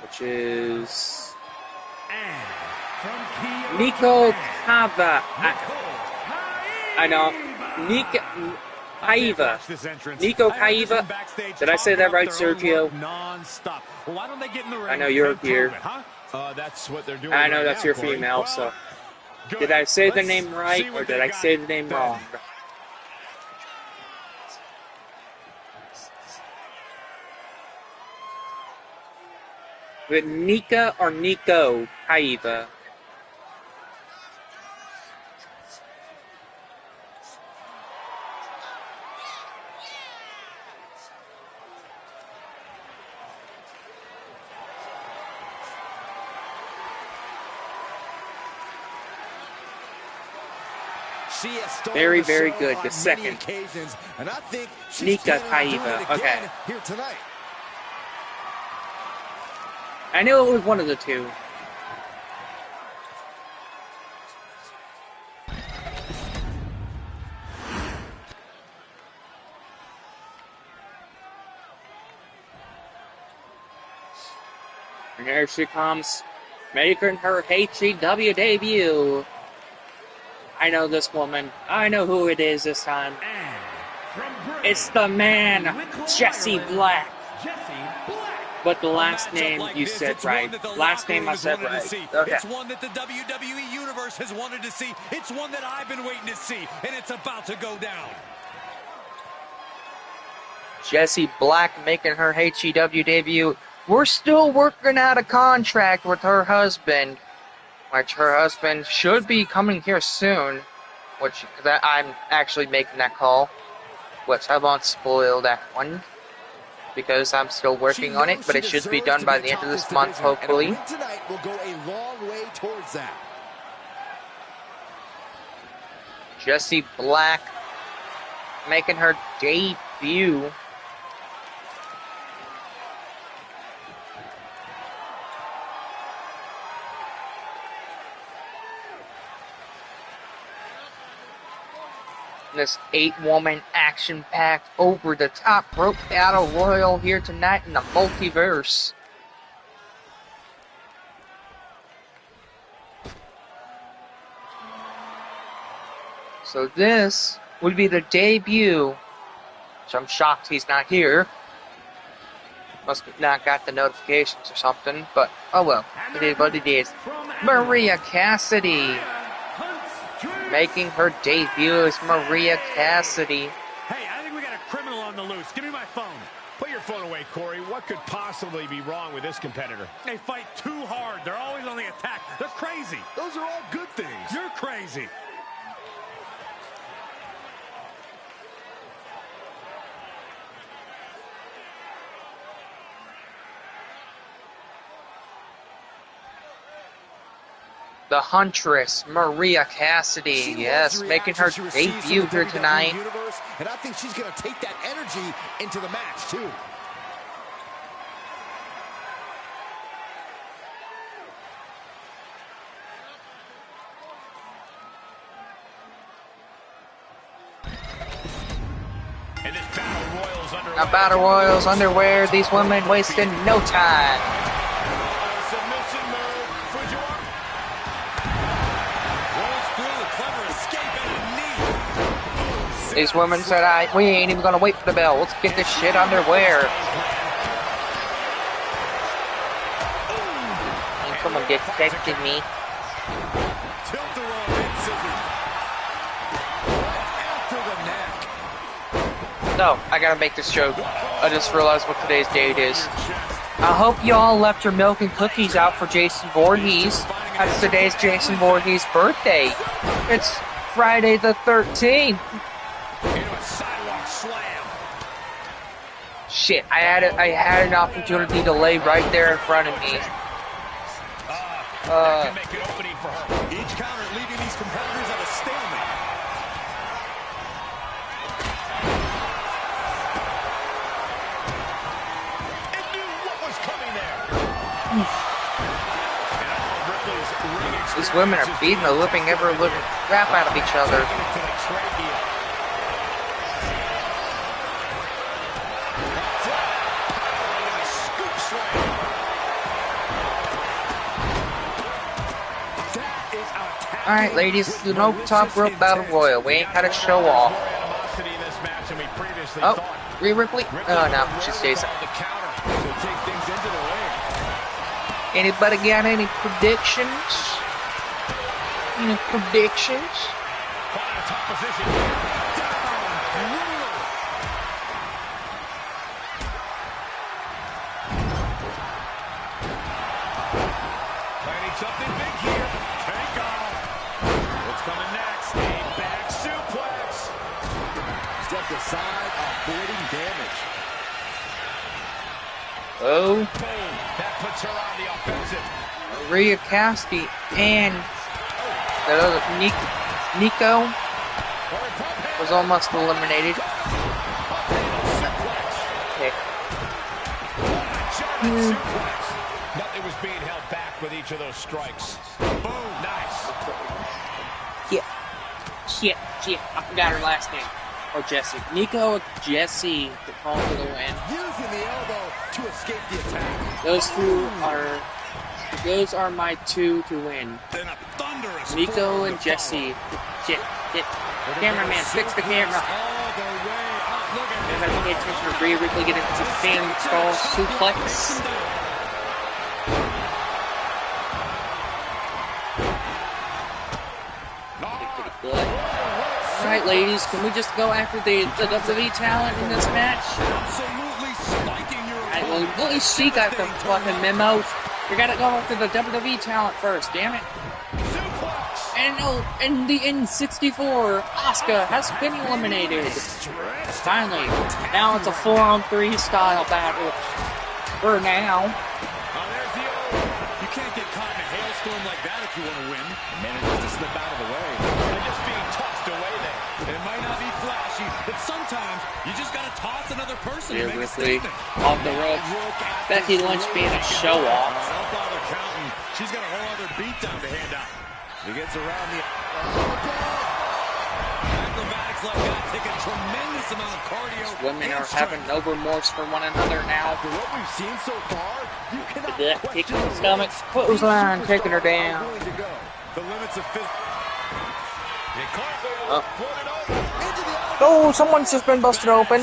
which is Nico Kava. I know. Kaiva. Nico Kaiva. Did I say that right, Sergio? I know you're here. I know that's your female, so. Did I say the name right, or did I say the name wrong? With Nika or Nico Kaiva? Very, very good. The second. Nika Kaiva. Okay. Here tonight. I knew it was one of the two. And here she comes, making her HEW debut. I know this woman. I know who it is this time. It's the man, Jesse Black. But the last name you said right. Last name I said right. Okay. It's one that the WWE Universe has wanted to see. It's one that I've been waiting to see. And it's about to go down. Jesse Black making her HEW debut. We're still working out a contract with her husband. Which her husband should be coming here soon. Which I'm actually making that call. Which I won't spoil that one. Because I'm still working on it, but it should be done by the end of this month, hopefully. And a win tonight will go a long way towards that. Jessie Black making her debut. This 8-woman action-packed over-the-top rope battle royal here tonight in the multiverse. So this would be the debut, which I'm shocked he's not here. Must have not got the notifications or something, but oh well, it is what it is. Maria Cassidy. Making her debut is Maria Cassidy. Hey, I think we got a criminal on the loose. Give me my phone. Put your phone away, Corey. What could possibly be wrong with this competitor? They fight too hard. They're always on the attack. They're crazy. Those are all good things. You're crazy. The Huntress, Maria Cassidy, yes, making her debut here tonight. And I think she's going to take that energy into the match, too. Now Battle Royals underwear, these women wasting no time. These women said, we ain't even gonna wait for the bell. Let's get this shit underwear. And someone detected me. No, I gotta make this joke. I just realized what today's date is. I hope y'all left your milk and cookies out for Jason Voorhees. That's today's Jason Voorhees' birthday. It's Friday the 13th. Shit, I had an opportunity to lay right there in front of me. That can make an opening for her. Each counter leaving these competitors at a stalemate. It knew what was coming there. These women are beating the living crap out of each other. Alright, ladies, no top rope battle royal. We ain't got to show off. Oh, Rhea Ripley? Oh, no, she stays. Anybody got any predictions? Any predictions? Planning something big here. Take off. What's coming next? A back suplex. Stepped aside, avoiding damage. Oh. That puts her on the offensive. Rhea Cassidy and the other Nico was almost eliminated. Okay. Nothing was being held back with each of those strikes. Boom, nice. Shit. I forgot her last name. Or Jesse. Nico or Jesse to call for the win. Using the elbow to escape the attack. Those are my two to win. Nico and Jesse. Shit. Cameraman, fix the camera. Everybody pay attention to Rhea Ripley getting into the fan skull suplex. Pretty good. Alright, ladies, can we just go after the WWE talent in this match? Alright, well, at least she got the fucking memo. We gotta go after the WWE talent first, damn it. And no, in the N64, Asuka has been eliminated. Finally, now it's a 4-on-3 style battle. For now. You can't get caught in a hailstorm like that if you want to win. Manages to slip out of the way. And just being tossed away there. It might not be flashy, but sometimes you just gotta toss another person to make a statement. Off the ropes. Becky Lynch being a show-off. Don't bother counting. She's got a whole other beatdown to hand out. He gets around the... Acrobatics like that take a tremendous amount of cardio. Women are having no remorse for one another now. After what we've seen so far, you cannot Kicking the stomach, clothesline, taking her down. The limits of physical... Oh, someone's just been busted open.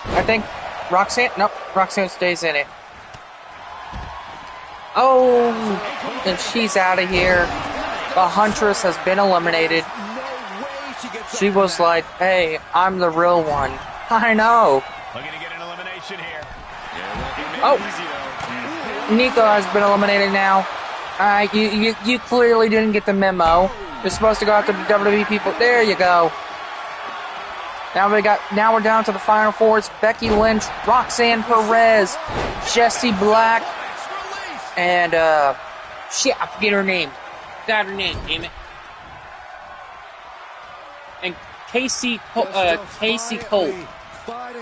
I think Roxanne... Nope, Roxanne stays in it. Oh, and she's out of here. The Huntress has been eliminated. She was like, hey, I'm the real one. I know. Looking to get an elimination here. Oh, Nico has been eliminated now. You clearly didn't get the memo. You're supposed to go after the WWE people. There you go. Now we're down to the final four. It's Becky Lynch, Roxanne Perez, Jessie Black, and shit, I forget her name. Got her name, damn it. And Casey Cole. Fighting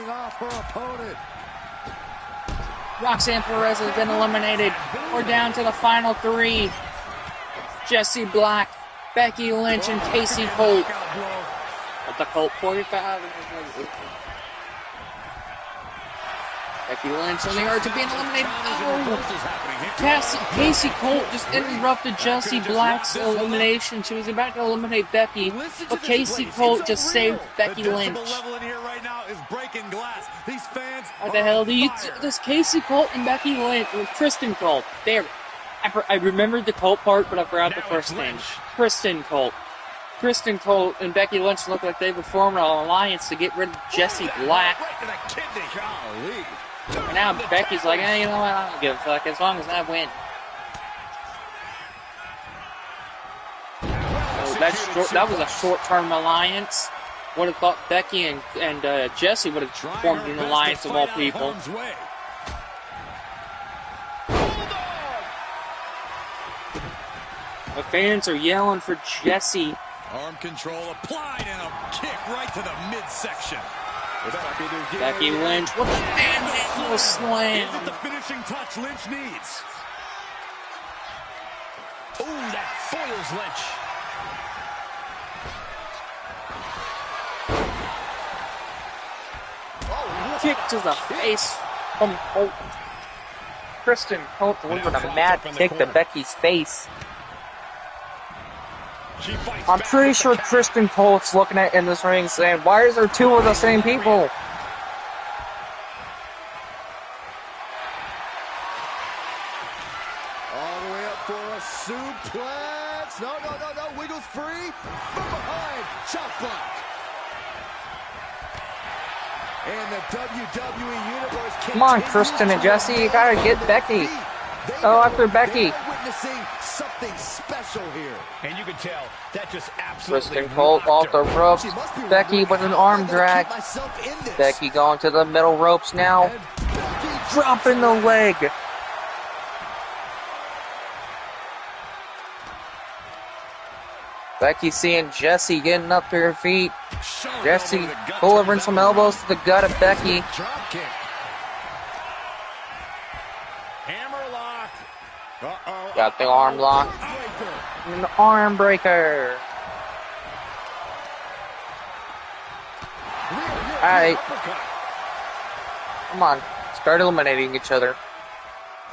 off her opponent. Roxanne Perez has been eliminated. We're down to the final three. Jessie Black, Becky Lynch, and Casey Colt. But the Colt 45. Becky Lynch on the arch of being eliminated. Oh! Casey Colt just interrupted Jessie Black's elimination. She was about to eliminate Becky, but Casey Colt just saved Becky Lynch. What the hell does Casey Colt and Becky Lynch, or Kristen Colt, there. I remembered the Colt part, but I forgot the first name. Kristen Colt. Kristen Colt and Becky Lynch look like they were forming an alliance to get rid of Jessie Black. And now Becky's like, hey, you know what, I don't give a fuck as long as I win. So that was a short-term alliance. Would have thought Becky and Jessie would have formed an alliance of all people. The fans are yelling for Jessie. Arm control applied and a kick right to the midsection. Becky Lynch with a manhandle slam. Is it the finishing touch Lynch needs? Ooh, that foils Lynch. Kick to the face from Colt. Kristen Colt delivered a mad kick to Becky's face. I'm pretty sure Kristen Colt's looking at in this ring saying, why is there two of the same people? All the way up for a suplex. No. Wiggles free. From behind. Chop block. And the WWE Universe. Come on, Kristen and Jessie, you gotta get Becky. Go after Becky. Witnessing something special here. And you can tell that just absolutely. Kristen Colt off the ropes. Becky with an arm drag. Becky going to the middle ropes now. Dropping the leg. Becky seeing Jessie getting up to her feet. Jessie delivering some elbows to the gut of Becky. Hammer lock. Got the arm lock. And the arm breaker. Alright. Come on. Start eliminating each other.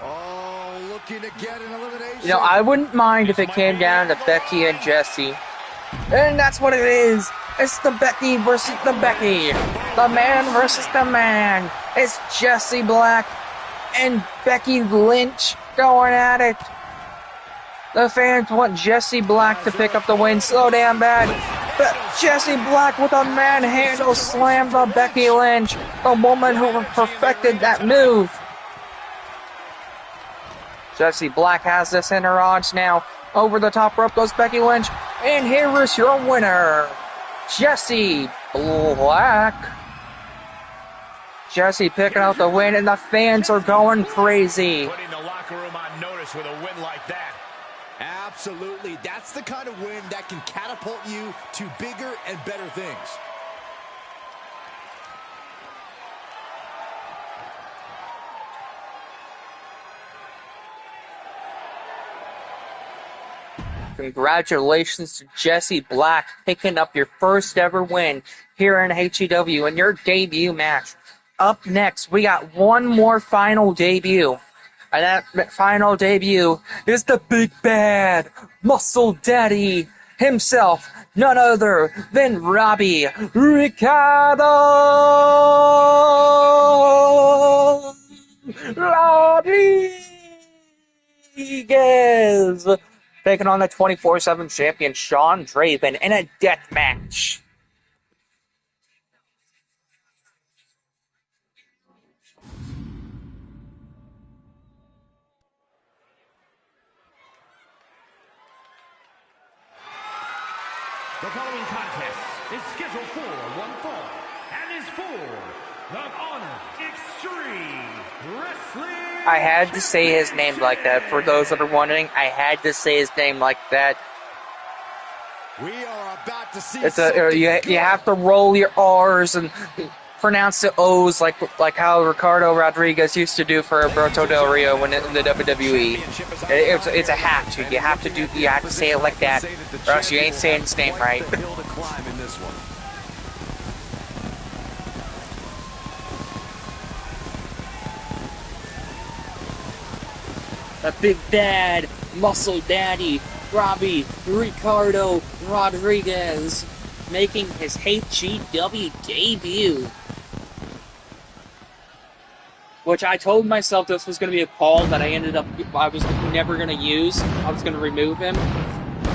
Oh, looking to get an elimination. You know, I wouldn't mind if it came down to Becky and Jessie. And that's what it is. It's the Becky versus the Becky. The man versus the man. It's Jessie Black and Becky Lynch going at it. The fans want Jessie Black to pick up the win so damn bad. But Jessie Black with a manhandle slam to Becky Lynch, the woman who perfected that move. Jessie Black has this in her odds now. Over the top rope goes Becky Lynch. And here is your winner, Jessie Black. Jessie picking out the win, and the fans are going crazy. Putting the locker room on notice with a win like that. Absolutely. That's the kind of win that can catapult you to bigger and better things. Congratulations to Jessie Black picking up your first ever win here in HEW in your debut match. Up next, we got one more final debut. And that final debut is the big bad muscle daddy himself, none other than Robbie Ricardo Rodriguez, taking on the 24/7 champion Sean Draven in a death match. The following contest is scheduled for one fall and is for the Honor Extreme Wrestling. I had to say his name like that. For those that are wondering, I had to say his name like that. We are about to see It's you have to roll your R's and pronounce the O's like how Ricardo Rodriguez used to do for Alberto Del Rio when in the WWE. It's a hat. You have to say it like that, or else you ain't saying his name right. the big bad muscle daddy, Robbie Ricardo Rodriguez, making his HEW debut. Which I told myself this was going to be a call that I was never going to use. I was going to remove him.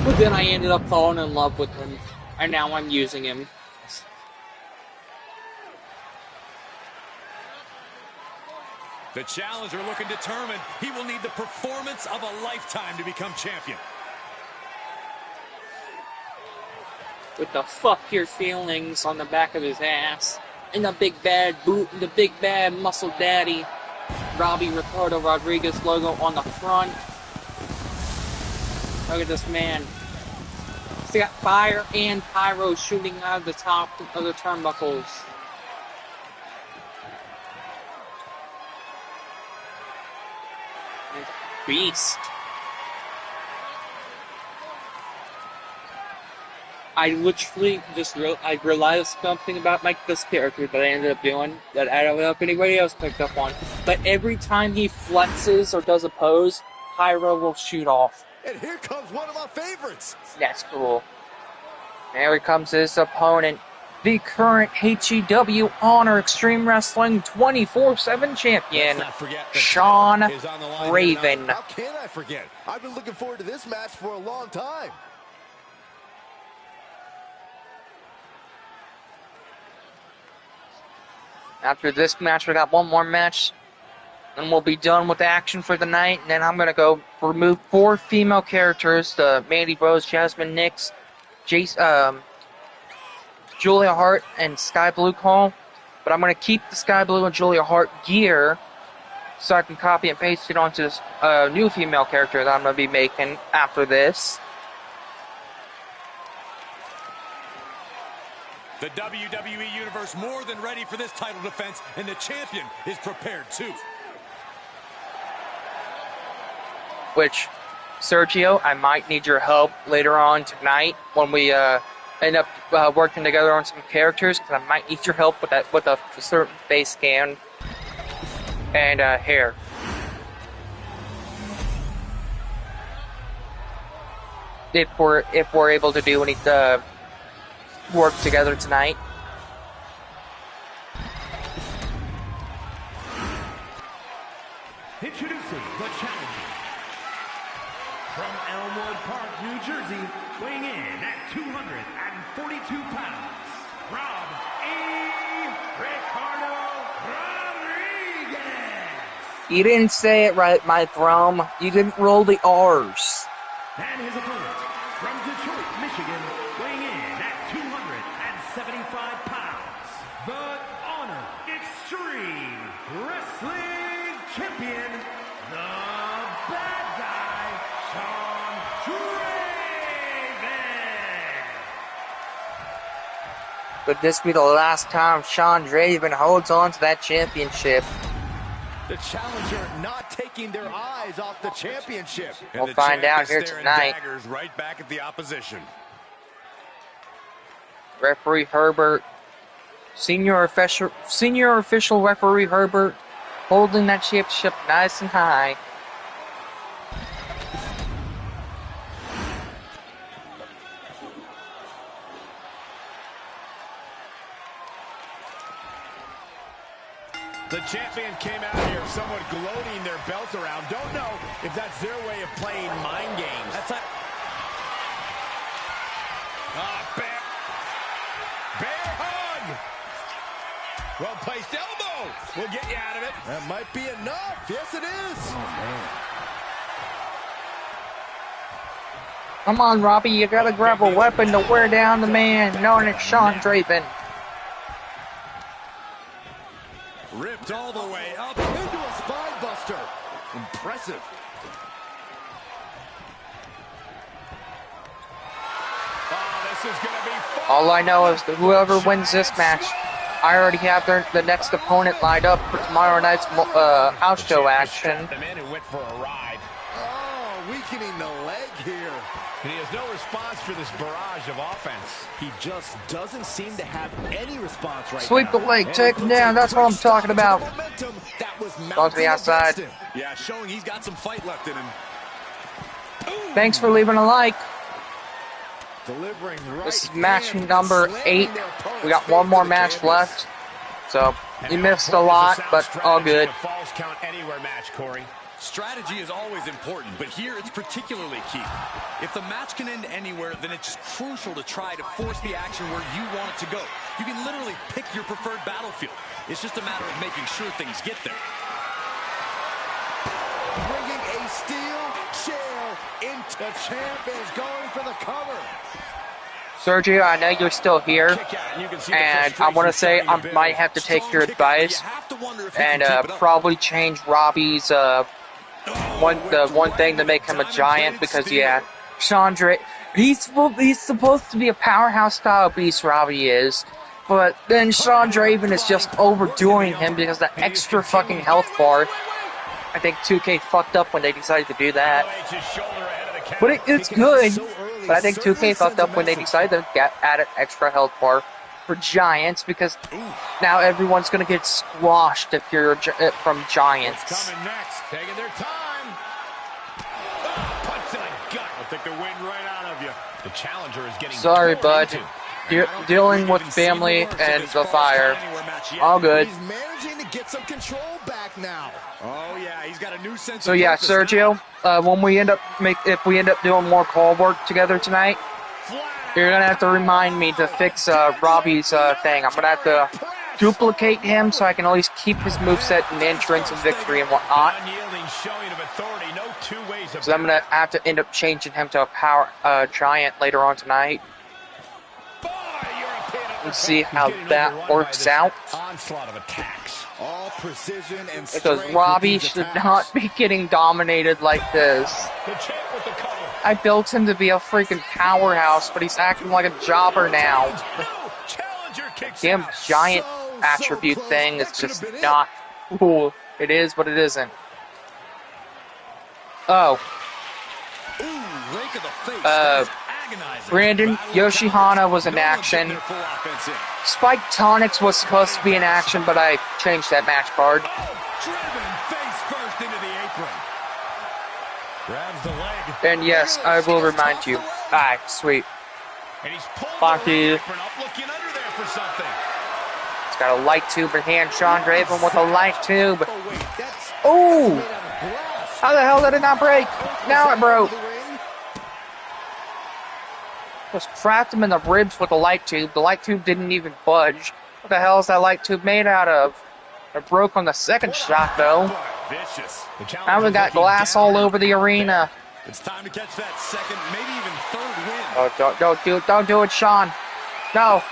But then I ended up falling in love with him. And now I'm using him. The challenger looking determined. He will need the performance of a lifetime to become champion. With the fuck your feelings on the back of his ass. And the big bad boot, the big bad muscle daddy, Robbie Ricardo Rodriguez logo on the front. Look at this man. He's got fire and pyro shooting out of the top of the turnbuckles. And beast. I literally just I realized something about this character that I ended up doing that I don't know if anybody else picked up on. But every time he flexes or does a pose, pyro will shoot off. And here comes one of my favorites. That's cool. There he comes his opponent, the current HEW Honor Extreme Wrestling 24/7 champion, Sean Raven. How can I forget? I've been looking forward to this match for a long time. After this match, we got one more match, and we'll be done with the action for the night. And then I'm going to go remove 4 female characters, the Mandy Rose, Jasmine Nix, Julia Hart, and Sky Blue Call. But I'm going to keep the Sky Blue and Julia Hart gear so I can copy and paste it onto this new female character that I'm going to be making after this. The WWE Universe more than ready for this title defense, and the champion is prepared too. Which, Sergio, I might need your help later on tonight when we end up working together on some characters, because I might need your help with that, with a certain face scan and hair. If we're able to do any work together tonight. Introducing the challenger from Elmwood Park, New Jersey, weighing in at 242 pounds, Rob E. Ricardo Rodriguez. You didn't say it right, my thrum. You didn't roll the R's. And his opponent from Detroit, Michigan, weighing in at 275 pounds, the Honor Extreme Wrestling Champion, the bad guy, Sean Draven. Could this be the last time Sean Draven holds on to that championship? The challenger not taking their eyes off the championship. We'll find out here tonight. Right back at the opposition. Referee Herbert, senior official referee Herbert, holding that championship nice and high. The champion came out here somewhat gloating their belt around. Don't know if that's their way of playing mind games. That's like bear hug. Well placed elbow will get you out of it. That might be enough. Yes, it is. Oh, man. Come on, Robbie, you gotta grab a weapon to wear down the man known as Sean Draven. Ripped all the way up into a spine buster. Impressive. Oh, this is gonna be fun. All I know is that whoever wins this match, I already have the next opponent lined up for tomorrow night's house show action. The man who went for a ride. Oh, weakening the leg here. And he has no response for this barrage of offense. He just doesn't seem to have any response right Sweep now. the leg, take him down. That's what I'm talking about. Go to the outside. Yeah, showing he's got some fight left in him. Thanks for leaving a like. Delivering right. This is match number 8. We got one more match left. So, you missed a lot, but all good. Falls count anywhere match, Corey. Strategy is always important, but here it's particularly key. If the match can end anywhere, then it's crucial to try to force the action where you want it to go. You can literally pick your preferred battlefield. It's just a matter of making sure things get there. Bringing a steel chair into champ is going for the cover. Sergio, I know you're still here, and I want to say I might have to take your advice and probably change Robbie's one thing to make him a giant, because yeah, Chandra, he's supposed to be a powerhouse style beast, Robbie is, but then Sean Draven is just overdoing him because that extra fucking health bar. I think 2K fucked up when they decided to do that, but it's good. But I think 2K fucked up when they decided to add an extra health bar for Giants, because now everyone's going to get squashed if you're from Giants. Coming next, taking their time. Punch to the gut. I'll take the wind right out of you. The challenger is getting. Sorry, bud. Dealing with family and the fire. All good. He's managing to get some control back now. Oh yeah, he's got a new sense. So yeah, Sergio, when we if we end up doing more call work together tonight, you're gonna have to remind me to fix Robbie's thing. I'm gonna have to duplicate him so I can at least keep his moveset and entrance and victory and whatnot. So I'm gonna have to end up changing him to a power giant later on tonight. Let's see how that works out. Onslaught of attacks. All precision and Because Robbie should not be getting dominated like this. I built him to be a freaking powerhouse, but he's acting like a jobber now. Damn giant attribute thing is just not cool. It is, but it isn't. Oh. Brandon, Yoshihana was in action. Spike Tonics was supposed to be in action, but I changed that match card. And yes, I will remind you. Alright, sweet. Fuck you. It's got a light tube in hand. Sean Draven with a light tube. Ooh! How the hell did it not break? Now it broke. Just trapped him in the ribs with a light tube. The light tube didn't even budge. What the hell is that light tube made out of? It broke on the second shot, though. Now we got glass all over the arena. It's time to catch that second, maybe even third win. Oh, don't do it, Sean. No.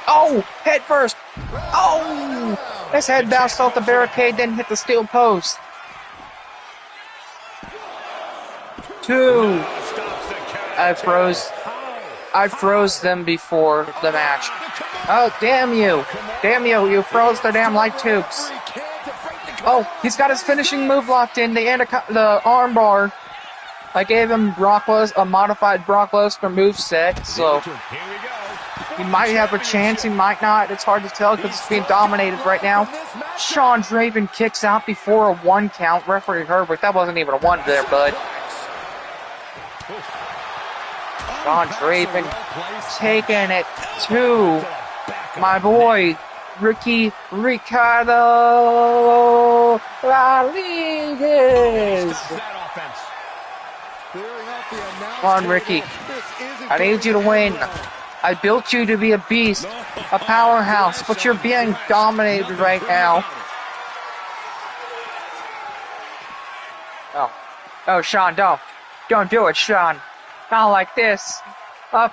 Oh, head first. Oh, his head bounced off the barricade, then hit the steel post. 2. I froze them before the match. Oh, damn you. Damn you, you froze the damn light tubes. Oh, he's got his finishing move locked in, the arm bar. I gave him a modified Brock Lesnar moveset, so he might have a chance, he might not. It's hard to tell because it's being dominated right now. Sean Draven kicks out before a 1 count. Referee Herbert, that wasn't even a 1 there, bud. Sean Draven taking it to my boy, Ricardo Rodriguez. Come on, Ricky. I need you to win. I built you to be a beast, a powerhouse, but you're being dominated right now. Oh, Sean, don't do it, Sean. Not like this. Oh,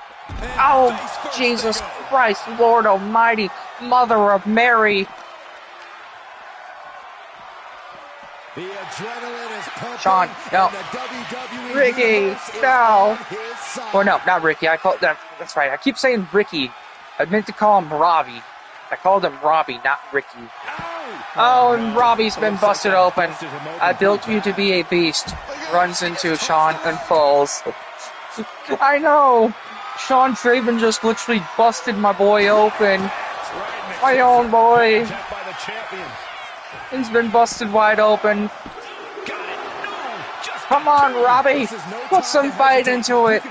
Jesus Christ, Lord Almighty, Mother of Mary. The adrenaline is pumping. Sean, no. Ricky, no. Or no, not Ricky. I called that. That's right. I keep saying Ricky. I meant to call him Robbie. I called him Robbie, not Ricky. Oh, and Robbie's been busted open. I built you to be a beast. Runs into Sean and falls. I know. Sean Traven just literally busted my boy open. My own boy. He's been busted wide open. Come on, Robbie. Put some fight into it.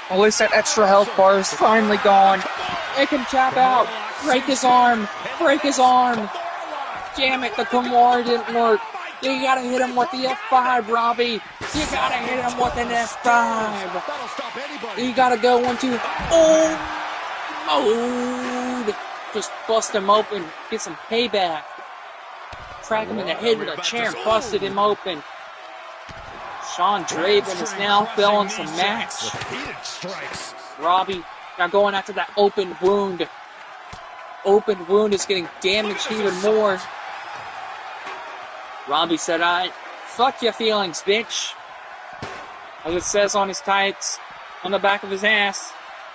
At least that extra health bar is finally gone. Make him tap out. Break his arm. Break his arm. Damn it, the Kimura didn't work. You gotta hit him with the F5, Robbie. You gotta hit him with an F5. You gotta go into mode. Just bust him open. Get some payback. Crack him in the head with a chair and busted him open. Sean Draven is now feeling some match. Robbie now going after that open wound. Open wound is getting damaged even more. Robbie said, "Alright, fuck your feelings, bitch." As it says on his tights, on the back of his ass,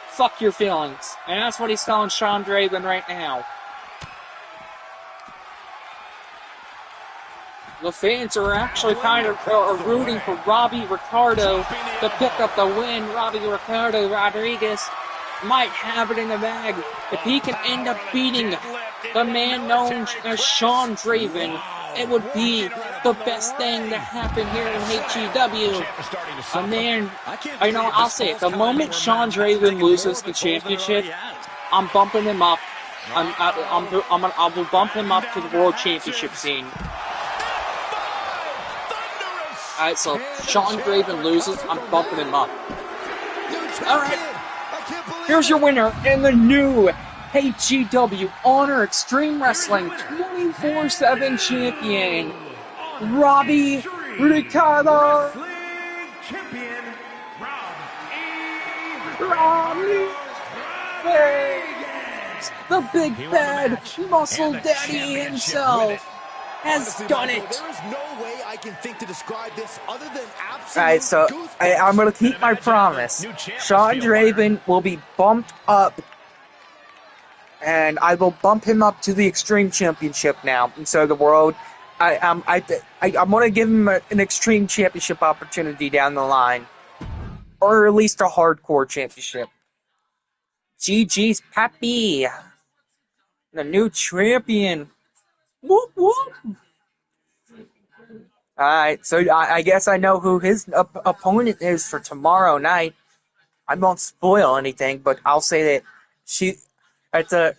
fuck your feelings. And that's what he's telling Sean Draven right now. The fans are actually kind of rooting for Robbie Ricardo to pick up the win. Robbie Ricardo Rodriguez might have it in the bag. If he can end up beating the man known as Sean Draven, it would be the best thing to happen here in HEW. A man, I'll say it. The moment Sean Draven loses the championship, I'm bumping him up. I will bump him up to the World Championship scene. Alright, so Sean Draven loses, I'm bumping him up. Alright, here's your winner and the new HEW Honor Extreme Wrestling 24/7 champion, Robbie Ricardo. Robbie Vegas, the big bad muscle daddy himself, has done it. There is no way I can think to describe this other than absolute. Alright, so I'm gonna keep my promise. Sean Draven will be bumped up, and I will bump him up to the Extreme Championship now instead of the World. I'm gonna give him an Extreme Championship opportunity down the line, or at least a Hardcore Championship. GG's Pappy, the new champion. Whoop whoop. Alright, so I guess I know who his opponent is for tomorrow night. I won't spoil anything, but I'll say that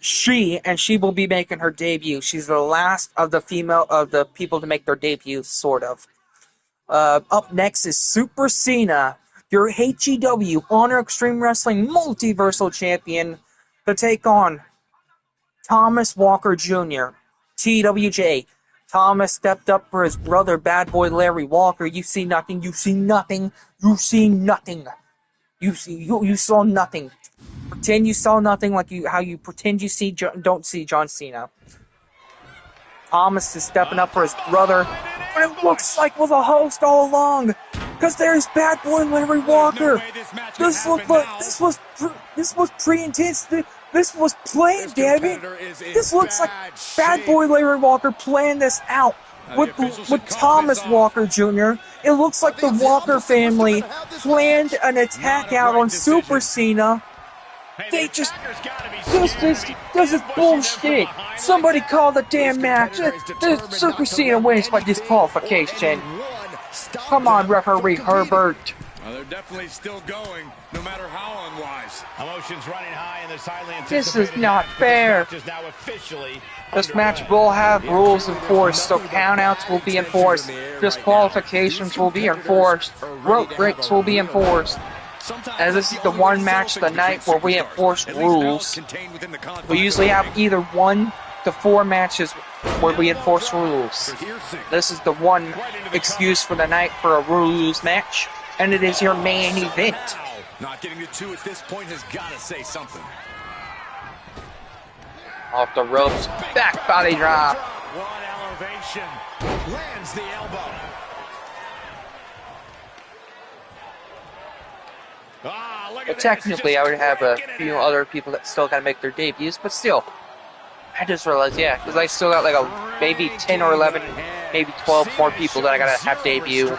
she will be making her debut. She's the last of the people to make their debut, sort of. Up next is Super Cena, your HEW Honor Extreme Wrestling Multiversal Champion, to take on Thomas Walker Jr., TWJ. Thomas stepped up for his brother, Bad Boy Larry Walker. You see nothing. You see nothing. You see nothing. You saw nothing. Pretend you saw nothing, like how you pretend you don't see John Cena. Thomas is stepping up for his brother, but it looks like was a host all along, because there's Bad Boy Larry Walker. This was pre-intense. This was planned, damn it. This looks like Bad Boy Larry Walker planned this out with Thomas Walker Jr. It looks like the Walker family planned an attack out on Super Cena. They just... This is bullshit. Somebody call the damn match. Super Cena wins by disqualification. Come on, referee Herbert. They're definitely still going, no matter how unwise. Emotions running high in this highly anticipated. This is not fair. This match will have rules enforced, so countouts will be enforced, disqualifications will be enforced, rope breaks will be enforced. As this is the one match of the night where we enforce rules. We usually have either 1 to 4 matches where we enforce rules. This is the one excuse for the night for a rules match, and it is your main event. Not getting to 2 at this point has got to say something. Off the ropes, back body drop. One elevation, lands the elbow. But technically, I would have a few other people that still gotta make their debuts, but still, I just realized, yeah, because I still got like maybe 10 or 11, maybe 12 more people that I gotta have debut.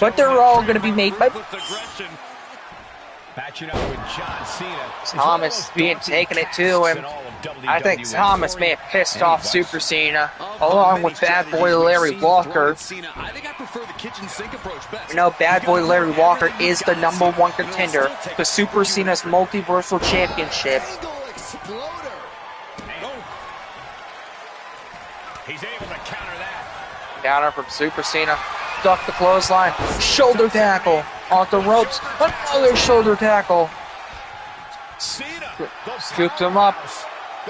but they're all going to be made by Matching up with John Cena. Thomas being taken it to him. I think Thomas may have pissed off Super Cena, along with Bad Boy Larry Walker. You know, Bad Boy Larry Walker is the #1 contender to Super Cena's Multiversal Championship. He's able to counter that. Counter from Super Cena. Duck the clothesline. Shoulder tackle. Off the ropes. Another shoulder tackle. Scoops him up.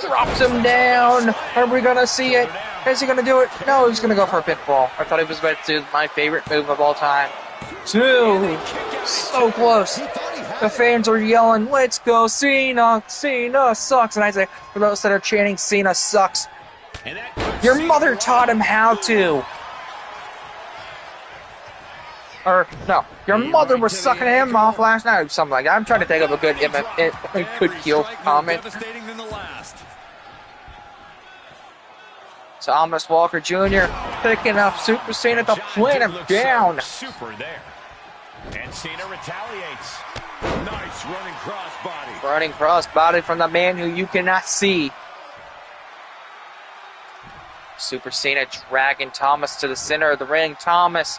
Drops him down. Are we going to see it? Is he going to do it? No, he's going to go for a pinfall. I thought he was about to do my favorite move of all time. 2. So close. The fans are yelling, let's go Cena. Cena sucks. And I say, for those that are chanting, Cena sucks. Your mother taught him how to. Or, no, your mother was sucking him off last night or something like that. I'm trying to think of a good heel comment. Thomas Walker Jr. picking up Super Cena to plant him down. Super there. And Cena retaliates. Nice running crossbody. Running crossbody from the man who you cannot see. Super Cena dragging Thomas to the center of the ring. Thomas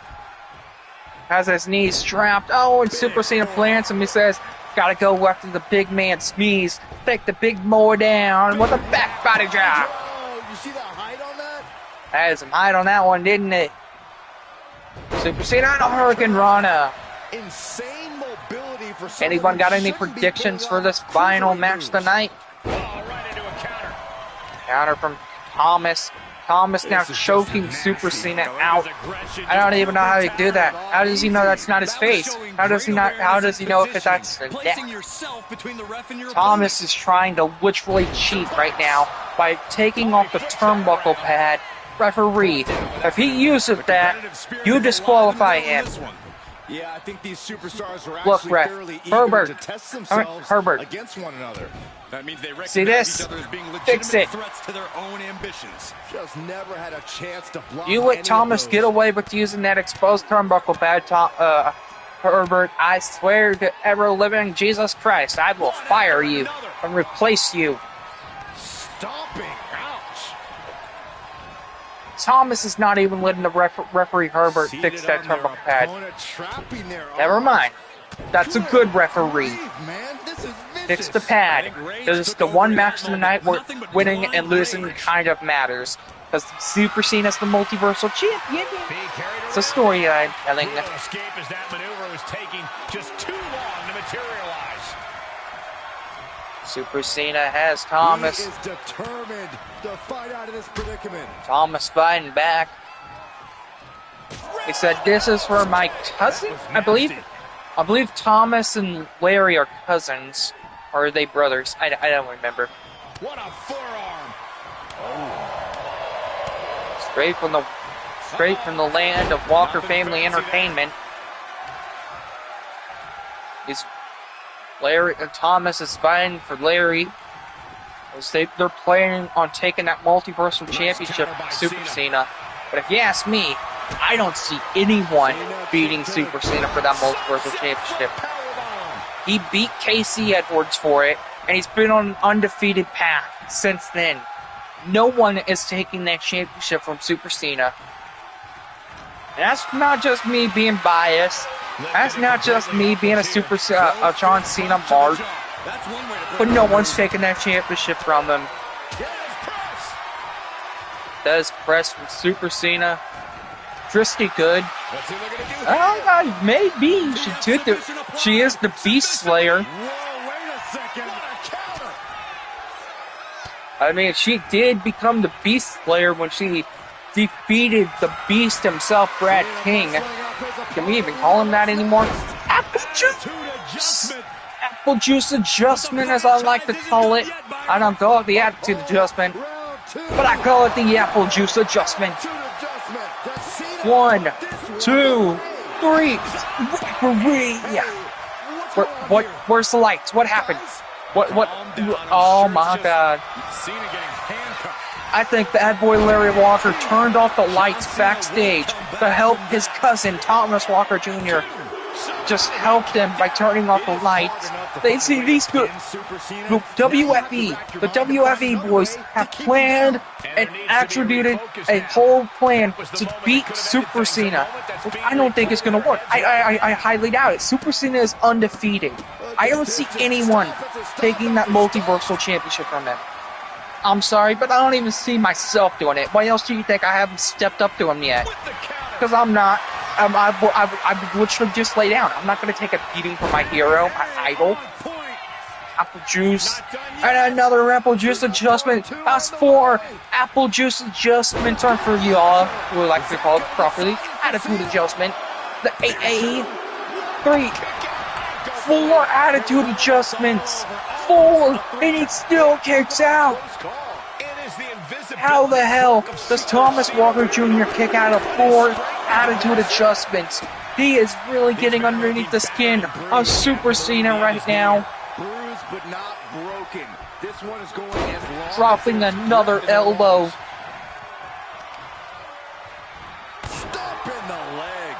has his knees strapped. Oh, and Super Cena plants him. He says, gotta go after the big man sneeze. Take the big boy down with a back body drop. Oh, you see that height on that? Had some height on that one, didn't it? Super Cena and a Hurricane Rana. Insane mobility for Anyone got any predictions for this final match tonight? Right into a counter. Counter from Thomas. Thomas now choking Super Cena out. I don't even know how he do that. How does he know that's not his face? How does he know if that's the neck? Thomas is trying to literally cheat right now by taking off the turnbuckle pad. Referee, if he uses that, you disqualify him. Yeah, I think these superstars are Look, actually ref, fairly Herbert, eager to test themselves Herbert. against one another. That means they See this? recognize each other as being Fix legitimate it. threats to their own ambitions. Just never had a chance to block. You any let of Thomas those. get away with using that exposed turnbuckle pad, Herbert. I swear to ever living Jesus Christ, I will fire you and replace you. Stomping. Ouch. Thomas is not even letting the referee Herbert fix that turnbuckle pad. Never mind. That's a good referee. Man, this is Fix the pad. This is the one match of the night where winning and losing kind of matters. Because Super Cena is the multiversal champion. It's a story I'm telling. No escape as that maneuver was taking just too long to materialize. Super Cena has Thomas. He is determined to fight out of this predicament. Thomas fighting back. He said, this is for my cousin, I believe. I believe Thomas and Larry are cousins. Or are they brothers? I don't remember. What a forearm. Straight from the land of Walker Family Entertainment. Thomas is fighting for Larry. They're planning on taking that multiversal championship from Super Cena. But if you ask me, I don't see anyone beating Super Cena for that multiversal championship. He beat Casey Edwards for it, and he's been on an undefeated path since then. No one is taking that championship from Super Cena. And that's not just me being biased. That's not just me being a John Cena mark. But no one's taking that championship from him. Does press from Super Cena. Tristy good. Maybe she is the Beast Slayer. I mean, she did become the Beast Slayer when she defeated the Beast himself, Brad King. Can we even call him that anymore? Apple juice adjustment, as I like to call it. I don't call it the attitude adjustment, but I call it the apple juice adjustment. 1, 2, 3. Referee. Where's the lights? What happened? What? Oh my God. I think Bad Boy Larry Walker turned off the lights backstage to help his cousin, Thomas Walker Jr. Just helped him by turning off the lights. They see these good. The WFE boys have planned and attributed a whole plan to beat Super Cena, which I don't think is going to work. I highly doubt it. Super Cena is undefeated. I don't see anyone taking that Multiversal Championship from him. I'm sorry, but I don't even see myself doing it. Why else do you think I haven't stepped up to him yet? Because I'm not. I literally just lay down. I'm not going to take a beating from my hero, my idol. Apple juice. And another apple juice adjustment. That's 4 apple juice adjustments are for y'all who would like to call it properly. Attitude adjustment. The AA. 3. 4 attitude adjustments. 4. And he still kicks out. How the hell does Thomas Walker Jr. kick out of 4 attitude adjustments? He is really getting underneath the skin of Super Cena right now. Bruised but not broken. This one is going as long. Dropping another elbow. Stop in the leg.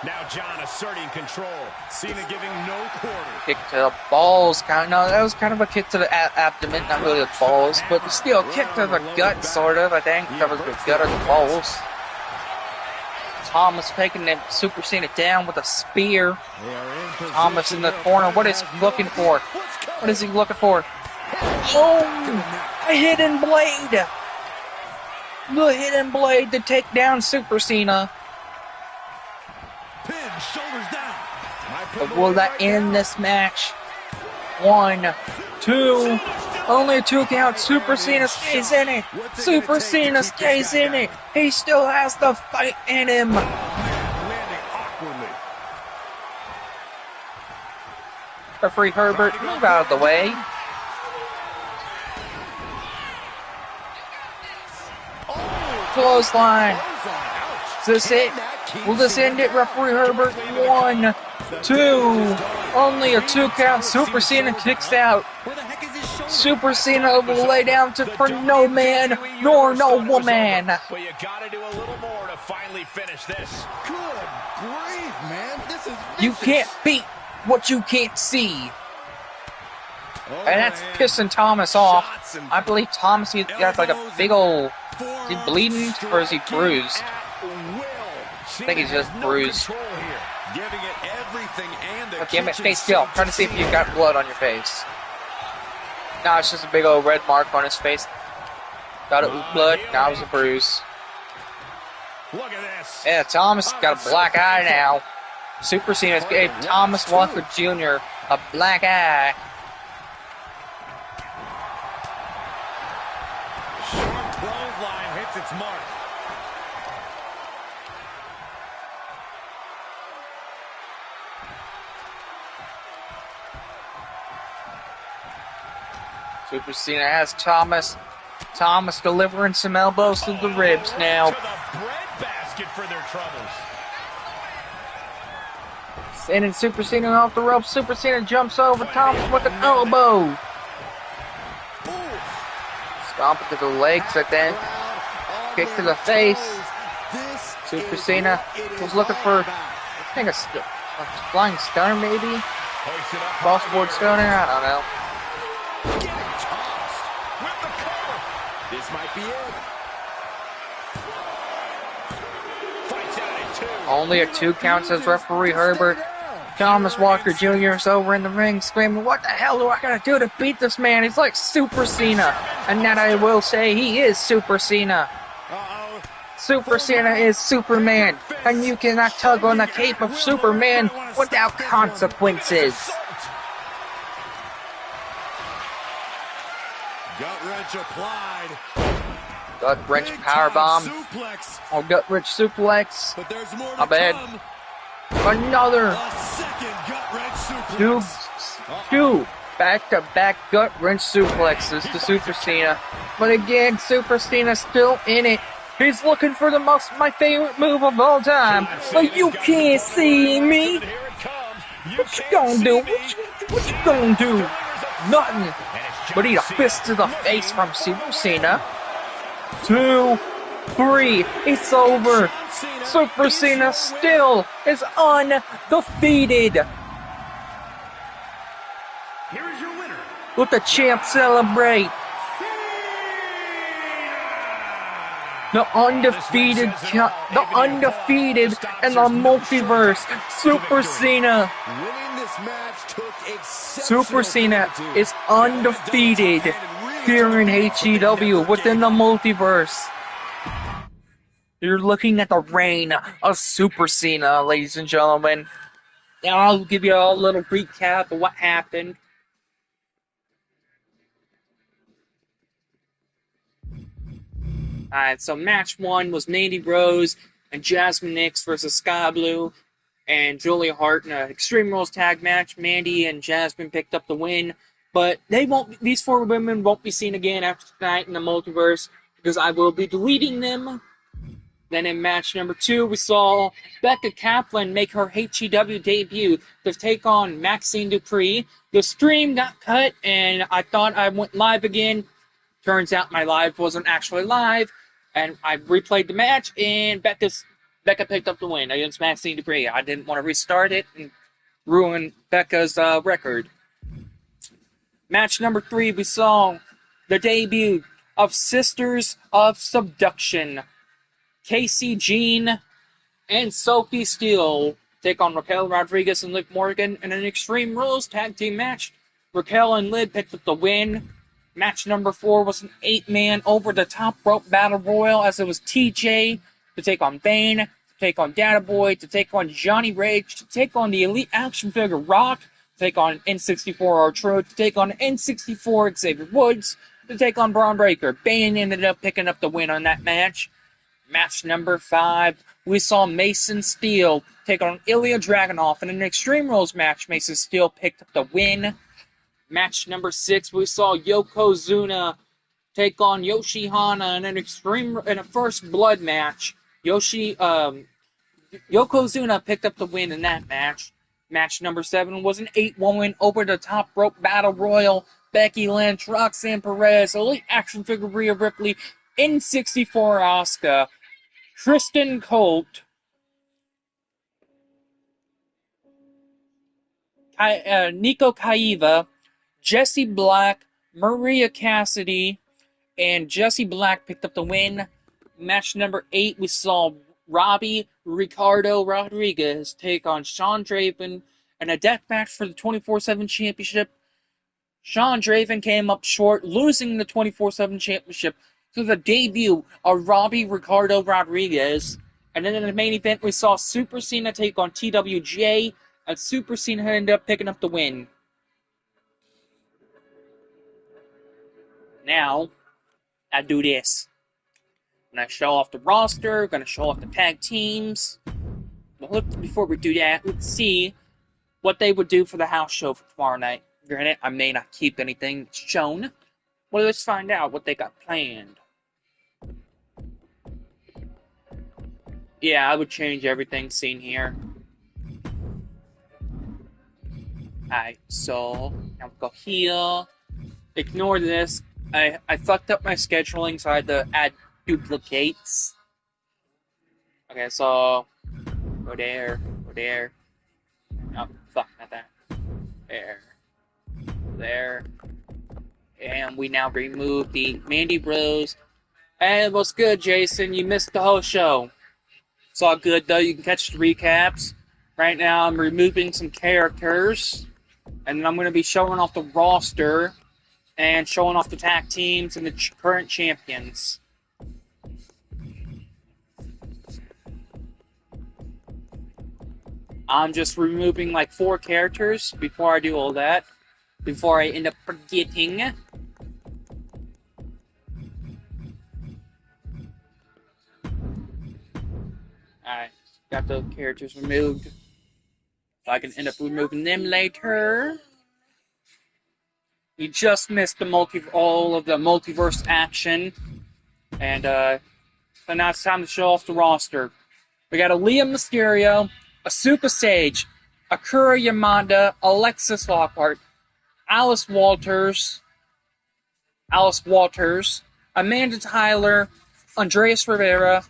Now John asserting control. Cena giving no quarter. Kick to the balls. No, that was kind of a kick to the abdomen, not really the balls, but still, kick to the gut, sort of, I think. That was the gut or the balls. Thomas taking them Super Cena down with a spear. Thomas in the corner. What is he looking for? What is he looking for? Oh! A hidden blade! The hidden blade to take down Super Cena. Pin, shoulders down. But will that end this match? 1, 2. Only a 2 count. Super Cena stays in it. Super Cena stays in it. He still has the fight in him. Referee Herbert, move out of the way. Clothesline. Is this it? Will this end it, Referee Herbert? 1, 2. Only a 2 count. Super Cena kicks out. Super Cena will lay down for no man nor no woman. But you gotta do a little more to finally finish this. Good grief, man. This is vicious. You can't beat what you can't see. And that's pissing Thomas off. I believe Thomas got like a big old... Is he bleeding or is he bruised? I think he's just bruised. Giving it everything and the Damn it, stay still. I'm trying to see if you've got blood on your face. No, it's just a big old red mark on his face. Got it with blood, now it was a bruise. Look at this. Yeah, Thomas got a black eye now. Super Cena gave Thomas Walker Jr. a black eye. Sharp clothesline hits its mark. Super Cena has Thomas. Thomas delivering some elbows to the ribs now. To the breadbasket for their troubles. Sending Super Cena off the ropes. Super Cena jumps over Thomas with an elbow. Stomp to the legs, I think. Kick to the face. Super Cena was looking for, I think, a flying stunner, maybe? Crossboard stunner? I don't know. This might be it. Fights out at 2. Only a 2 count, says Referee Herbert. Thomas Walker Jr. is over in the ring screaming, what the hell do I gotta do to beat this man? He's like Super Cena. And that I will say, he is Super Cena. Super Cena is Superman. And you cannot tug on the cape of Superman without consequences. Gut wrench applied. Gut wrench powerbomb. Or gut wrench suplex. But there's more to My bad. come. Another A second gut wrench suplex. two back-to-back gut wrench suplexes to Super Cena. But again, Super Cena's still in it. He's looking for my favorite move of all time. But you can't see me. What you gonna do? What you gonna do? Nothing. But eat a fist to the face from Super Cena. 2, 3. It's over. Super Cena still is undefeated. Here is your winner. Let the champ celebrate. The undefeated in the multiverse, Super Cena. Super Cena is undefeated here in HEW within the multiverse. You're looking at the reign of Super Cena, ladies and gentlemen. Now I'll give you a little recap of what happened. Alright, so match 1 was Mandy Rose and Jasmine Nix versus Sky Blue and Julia Hart in an Extreme Rules tag match. Mandy and Jasmine picked up the win, but these 4 women won't be seen again after tonight in the multiverse because I will be deleting them. Then in match number 2, we saw Becca Kaplan make her HEW debut to take on Maxine Dupree. The stream got cut, and I thought I went live again. Turns out my live wasn't actually live, and I replayed the match, and Becca picked up the win against Maxine Dupree. I didn't want to restart it and ruin Becca's record. Match number 3, we saw the debut of Sisters of Subduction. Casey Jean and Sophie Steele take on Raquel Rodriguez and Liv Morgan in an Extreme Rules tag team match. Raquel and Liv picked up the win. Match number 4 was an 8-man over-the-top rope battle royal, as it was TJ to take on Bane, to take on Data Boy, to take on Johnny Rage, to take on the Elite Action Figure Rock, to take on N64 R-Truth, to take on N64 Xavier Woods, to take on Braun Breaker. Bane ended up picking up the win on that match. Match number 5, we saw Mason Steele take on Ilya Dragunov in an Extreme Rules match. Mason Steele picked up the win. Match number 6, we saw Yokozuna take on Yoshihana in a First Blood match. Yokozuna picked up the win in that match. Match number 7 was an 8-woman over-the-top rope battle royal. Becky Lynch, Roxanne Perez, Elite Action Figure Rhea Ripley, N64 Asuka, Kristen Colt, Nico Kaiva, Jessie Black, Maria Cassidy, and Jessie Black picked up the win. Match number 8, we saw Robbie Ricardo Rodriguez take on Sean Draven in a death match for the 24/7 championship. Sean Draven came up short, losing the 24/7 championship to the debut of Robbie Ricardo Rodriguez. And then in the main event, we saw Super Cena take on TWJ, and Super Cena ended up picking up the win. Now, I do this. I'm going to show off the roster, going to show off the tag teams. But before we do that, let's see what they would do for the house show for tomorrow night. Granted, I may not keep anything shown. Well, let's find out what they got planned. Yeah, I would change everything seen here. Alright, so now we'll go here. Ignore this. I fucked up my scheduling, so I had to add duplicates. Okay, so go there, go there. Oh, fuck, not that. There. And we now remove the Mandy Rose. And what's good, Jason? You missed the whole show. It's all good, though. You can catch the recaps. Right now, I'm removing some characters. And then I'm going to be showing off the roster. And showing off the tag teams and the current champions. I'm just removing like 4 characters before I do all that. Before I end up forgetting. Alright, got the characters removed. So I can end up removing them later. You just missed all of the multiverse action. And so now it's time to show off the roster. We got a Liam Mysterio, a Super Sage, Akira Yamada, Alexis Lockhart, Alice Walters, Amanda Tyler, Andreas Rivera,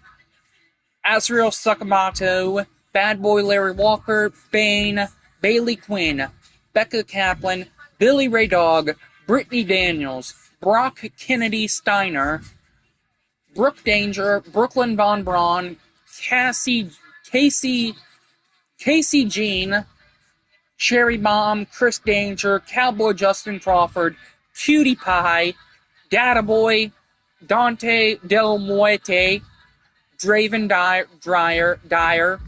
Azrael Sakamoto, Bad Boy Larry Walker, Bane, Bailey Quinn, Becca Kaplan, Billy Ray Dog, Brittany Daniels, Brock Kennedy Steiner, Brooke Danger, Brooklyn Von Braun, Casey Jean, Cherry Bomb, Chris Danger, Cowboy Justin Crawford, Cutie Pie, Data Boy, Dante Del Muerte, Draven Dyer,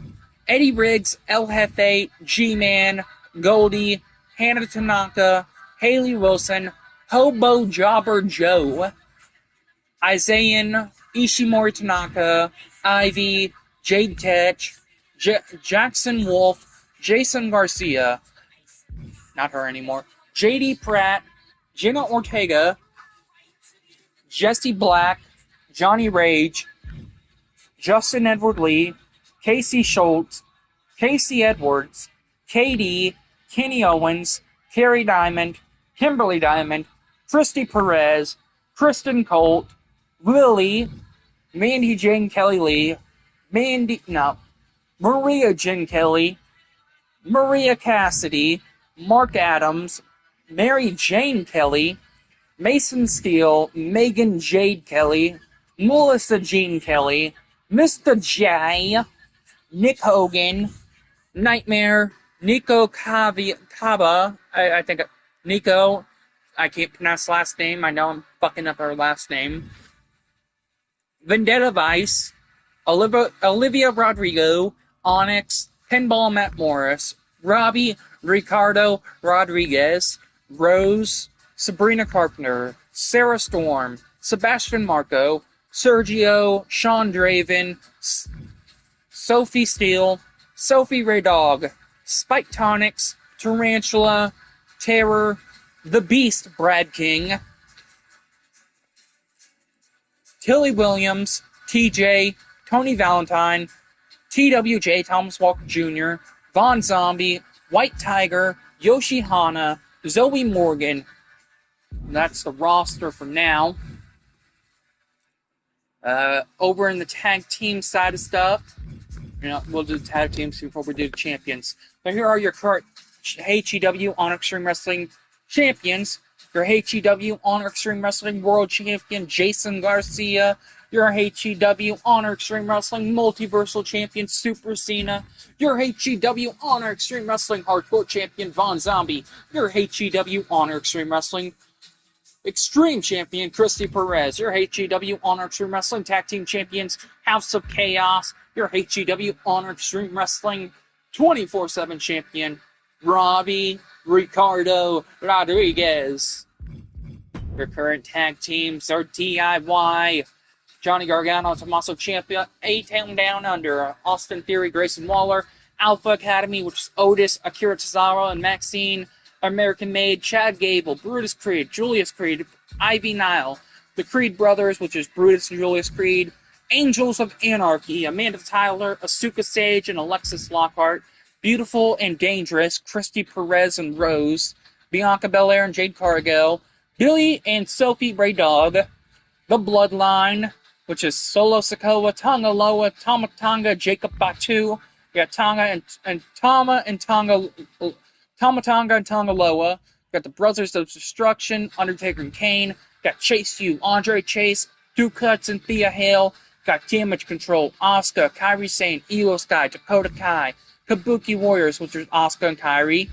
Eddie Riggs, El Jefe, G-Man, Goldie, Hannah Tanaka, Haley Wilson, Hobo Jobber Joe, Isaiah Ishimori Tanaka, Ivy, Jade Tech, Jackson Wolf, Jason Garcia, not her anymore, JD Pratt, Jenna Ortega, Jesse Black, Johnny Rage, Justin Edward Lee, Casey Schultz, Casey Edwards, KD, Kenny Owens, Carrie Diamond, Kimberly Diamond, Christy Perez, Kristen Colt, Lily, Mandy Jane Kelly Lee, Maria Jen Kelly, Maria Cassidy, Mark Adams, Mary Jane Kelly, Mason Steele, Megan Jade Kelly, Melissa Jean Kelly, Mr. J, Nick Hogan, Nightmare, Nico Kaba, I think, Nico, I can't pronounce last name, I know I'm fucking up her last name, Vendetta Vice, Olivia Rodrigo, Onyx, Pinball Matt Morris, Robbie Ricardo Rodriguez, Rose, Sabrina Carpenter, Sarah Storm, Sebastian Marco, Sergio, Sean Draven, Sophie Steele, Sophie Ray Dog, Spike Tonics, Tarantula, Terror, The Beast Brad King, Tilly Williams, TJ, Tony Valentine, TWJ Thomas Walker Jr., Von Zombie, White Tiger, Yoshi Hana, Zoe Morgan. That's the roster for now. Over in the tag team side of stuff, we'll do the tag teams before we do the champions. So here are your current HEW Honor Extreme Wrestling champions. Your HEW Honor Extreme Wrestling World Champion, Jason Garcia. Your HEW Honor Extreme Wrestling Multiversal Champion, Super Cena. Your HEW Honor Extreme Wrestling Hardcore Champion, Von Zombie. Your HEW Honor Extreme Wrestling Extreme Champion, Christy Perez. Your HEW Honor Extreme Wrestling Tag Team Champions, House of Chaos. Your HEW Honor Extreme Wrestling 24/7 Champion, Robbie Ricardo Rodriguez. Your current tag teams are DIY, Johnny Gargano, Tommaso Ciampa, A-Town Down Under, Austin Theory, Grayson Waller, Alpha Academy, which is Otis, Akira Tozawa, and Maxine, American Made, Chad Gable, Brutus Creed, Julius Creed, Ivy Nile, the Creed Brothers, which is Brutus and Julius Creed, Angels of Anarchy, Amanda Tyler, Asuka Sage, and Alexis Lockhart, Beautiful and Dangerous, Christy Perez and Rose, Bianca Belair and Jade Cargill, Billy and Sophie Ray Dog, The Bloodline, which is Solo Sikoa, Tonga Loa, Tama Tonga, Jacob Batu, we got Tonga and Tama and Tonga, Tama Tonga and Tonga Loa, we got the Brothers of Destruction, Undertaker and Kane, got Chase U, Andre Chase, Duke Cuts and Thea Hale, got Damage Control, Asuka, Kairi Sane, Io Sky, Dakota Kai, Kabuki Warriors, which is Asuka and Kairi. You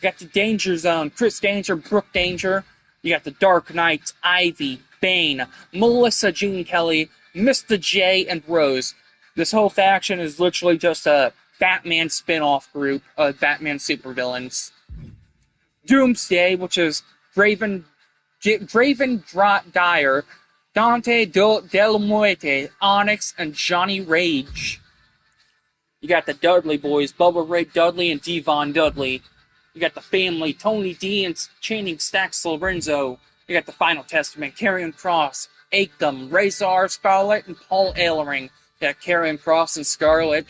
got the Danger Zone, Chris Danger, Brooke Danger. You got the Dark Knights, Ivy, Bane, Melissa Jean Kelly, Mr. J, and Rose. This whole faction is literally just a Batman spin-off group of Batman supervillains. Doomsday, which is Draven Dyer, Dante Del Muerte, Onyx, and Johnny Rage. You got the Dudley Boys, Bubba Ray Dudley and Devon Dudley. You got the family, Tony D and Channing Stacks Lorenzo. You got the Final Testament, Karrion Kross, Akam, Razor Scarlett, and Paul Ellering. You got Karrion Kross and Scarlett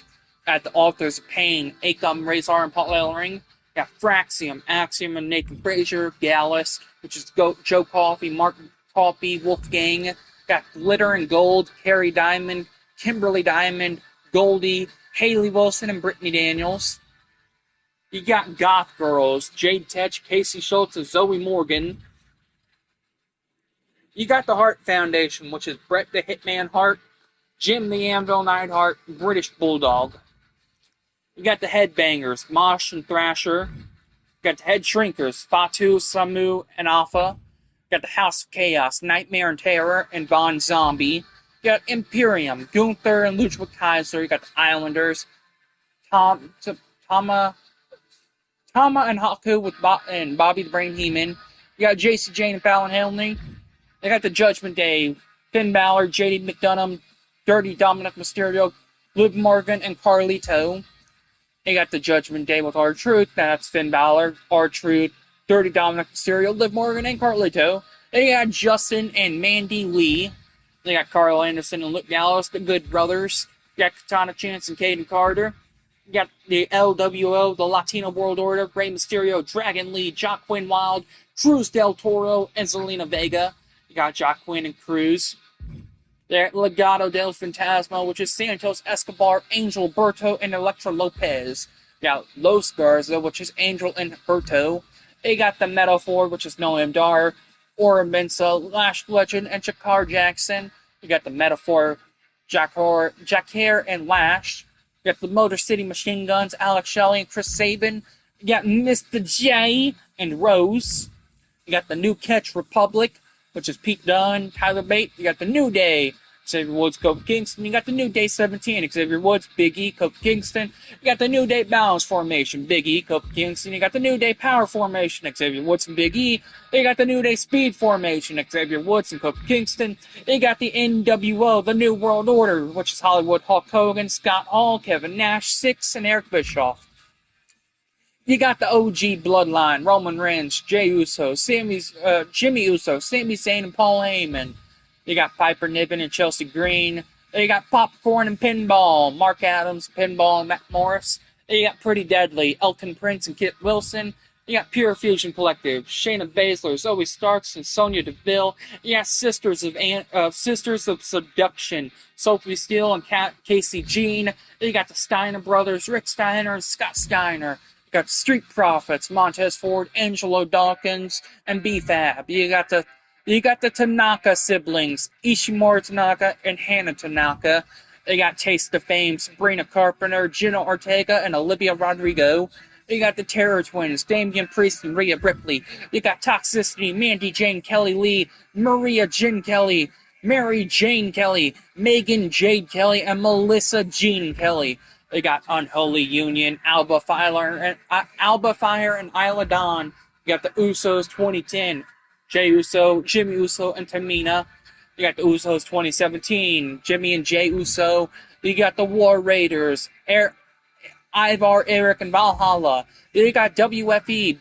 at the Authors of Pain, Akam, Razor, and Paul Ellering. You got Fraxium, Axiom, and Nathan Frazier, Gallus, which is Joe Coffey, Mark Coffey, Wolfgang. You Got Glitter and Gold, Carrie Diamond, Kimberly Diamond, Goldie, Haley Wilson, and Brittany Daniels. You got Goth Girls, Jade Tetch, Casey Schultz, and Zoe Morgan. You got the Hart Foundation, which is Bret the Hitman Hart, Jim the Anvil Neidhart, British Bulldog. You got the Headbangers, Mosh and Thrasher. You got the Head Shrinkers, Fatu, Samu, and Alpha. You got the House of Chaos, Nightmare and Terror, and Von Zombie. You got Imperium, Gunther and Ludwig Kaiser. You got the Islanders, Tama and Haku with and Bobby the Brain Heyman. You got JC Jane and Fallon Henley. They got the Judgment Day, Finn Balor, JD McDonough, Dirty Dominic Mysterio, Liv Morgan, and Carlito. They got the Judgment Day with R-Truth. That's Finn Balor, R-Truth, Dirty Dominic Mysterio, Liv Morgan, and Carlito. They got Justin and Mandy Lee. They got Carl Anderson and Luke Gallows, the Good Brothers. You got Katana Chance and Caden Carter. You got the LWO, the Latino World Order, Rey Mysterio, Dragon Lee, Joaquin Wilde, Cruz del Toro, and Zelina Vega. You got Joaquin and Cruz. There, Legado del Fantasma, which is Santos Escobar, Angel Berto, and Elektra Lopez. You got Los Garza, which is Angel and Berto. They got the Metaphor, which is Noam Dar, Ora Mensa, Lash Legend, and Jakar Jackson. You got the Metaphor, Jakar and Lash. You got the Motor City Machine Guns, Alex Shelley and Chris Sabin. You got Mr. J and Rose. You got the New Catch Republic, which is Pete Dunne, Tyler Bate. You got the New Day, Xavier Woods, Kofi Kingston. You got the New Day 17, Xavier Woods, Big E, Kofi Kingston. You got the New Day Balance Formation, Big E, Kofi Kingston. You got the New Day Power Formation, Xavier Woods and Big E. You got the New Day Speed Formation, Xavier Woods and Kofi Kingston. You got the NWO, the New World Order, which is Hollywood Hulk Hogan, Scott Hall, Kevin Nash, Six, and Eric Bischoff. You got the OG Bloodline, Roman Reigns, Jey Uso, Jimmy Uso, Sami Zayn, and Paul Heyman. You got Piper Niven and Chelsea Green. You got Popcorn and Pinball, Mark Adams, Pinball, and Matt Morris. You got Pretty Deadly, Elton Prince and Kit Wilson. You got Pure Fusion Collective, Shayna Baszler, Zoe Starks, and Sonya Deville. You got Sisters of Seduction, Sophie Steele and Casey Jean. You got the Steiner Brothers, Rick Steiner and Scott Steiner. You got Street Profits, Montez Ford, Angelo Dawkins, and B-Fab. You got the Tanaka siblings, Ishimori Tanaka and Hannah Tanaka. They got Taste of Fame, Sabrina Carpenter, Gina Ortega, and Olivia Rodrigo. You got the Terror Twins, Damian Priest and Rhea Ripley. You got Toxicity, Mandy Jane Kelly Lee, Maria Jane Kelly, Mary Jane Kelly, Megan Jade Kelly, and Melissa Jean Kelly. They got Unholy Union, Alba Fire and Isla Dawn. You got the Usos 2010, Jey Uso, Jimmy Uso, and Tamina. You got the Usos 2017, Jimmy and Jey Uso. You got the War Raiders, Ivar, Eric, and Valhalla. You got WFE,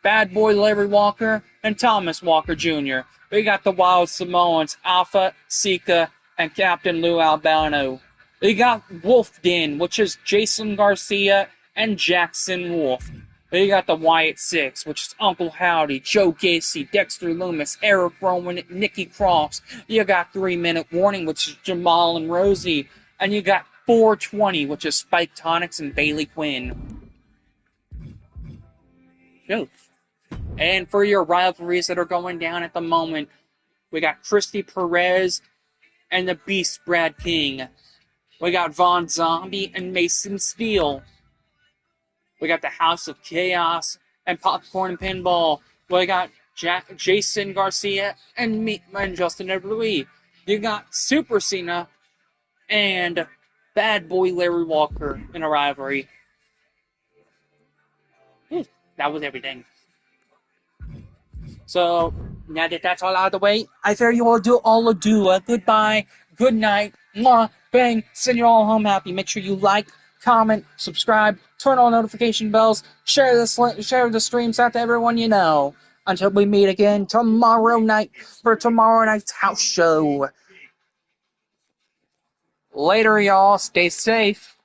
Bad Boy Larry Walker, and Thomas Walker Jr. You got the Wild Samoans, Alpha, Sika, and Captain Lou Albano. You got Wolf Den, which is Jason Garcia and Jackson Wolf. You got the Wyatt Six, which is Uncle Howdy, Joe Gacy, Dexter Loomis, Eric Rowan, Nikki Cross. You got 3 Minute Warning, which is Jamal and Rosie. And you got 420, which is Spike Tonics and Bailey Quinn. Shoot. And for your rivalries that are going down at the moment, we got Christy Perez and the Beast Brad King. We got Von Zombie and Mason Steele. We got the House of Chaos and Popcorn and Pinball. We got Jason Garcia and Justin Lee. You got Super Cena and Bad Boy Larry Walker in a rivalry. That was everything. So, now that that's all out of the way, I fear you all adieu. Goodbye, good night, mwah, bang, send you all home happy. Make sure you like, comment, subscribe, turn on notification bells, share the streams out to everyone you know. Until we meet again tomorrow night for tomorrow night's house show. Later, y'all. Stay safe.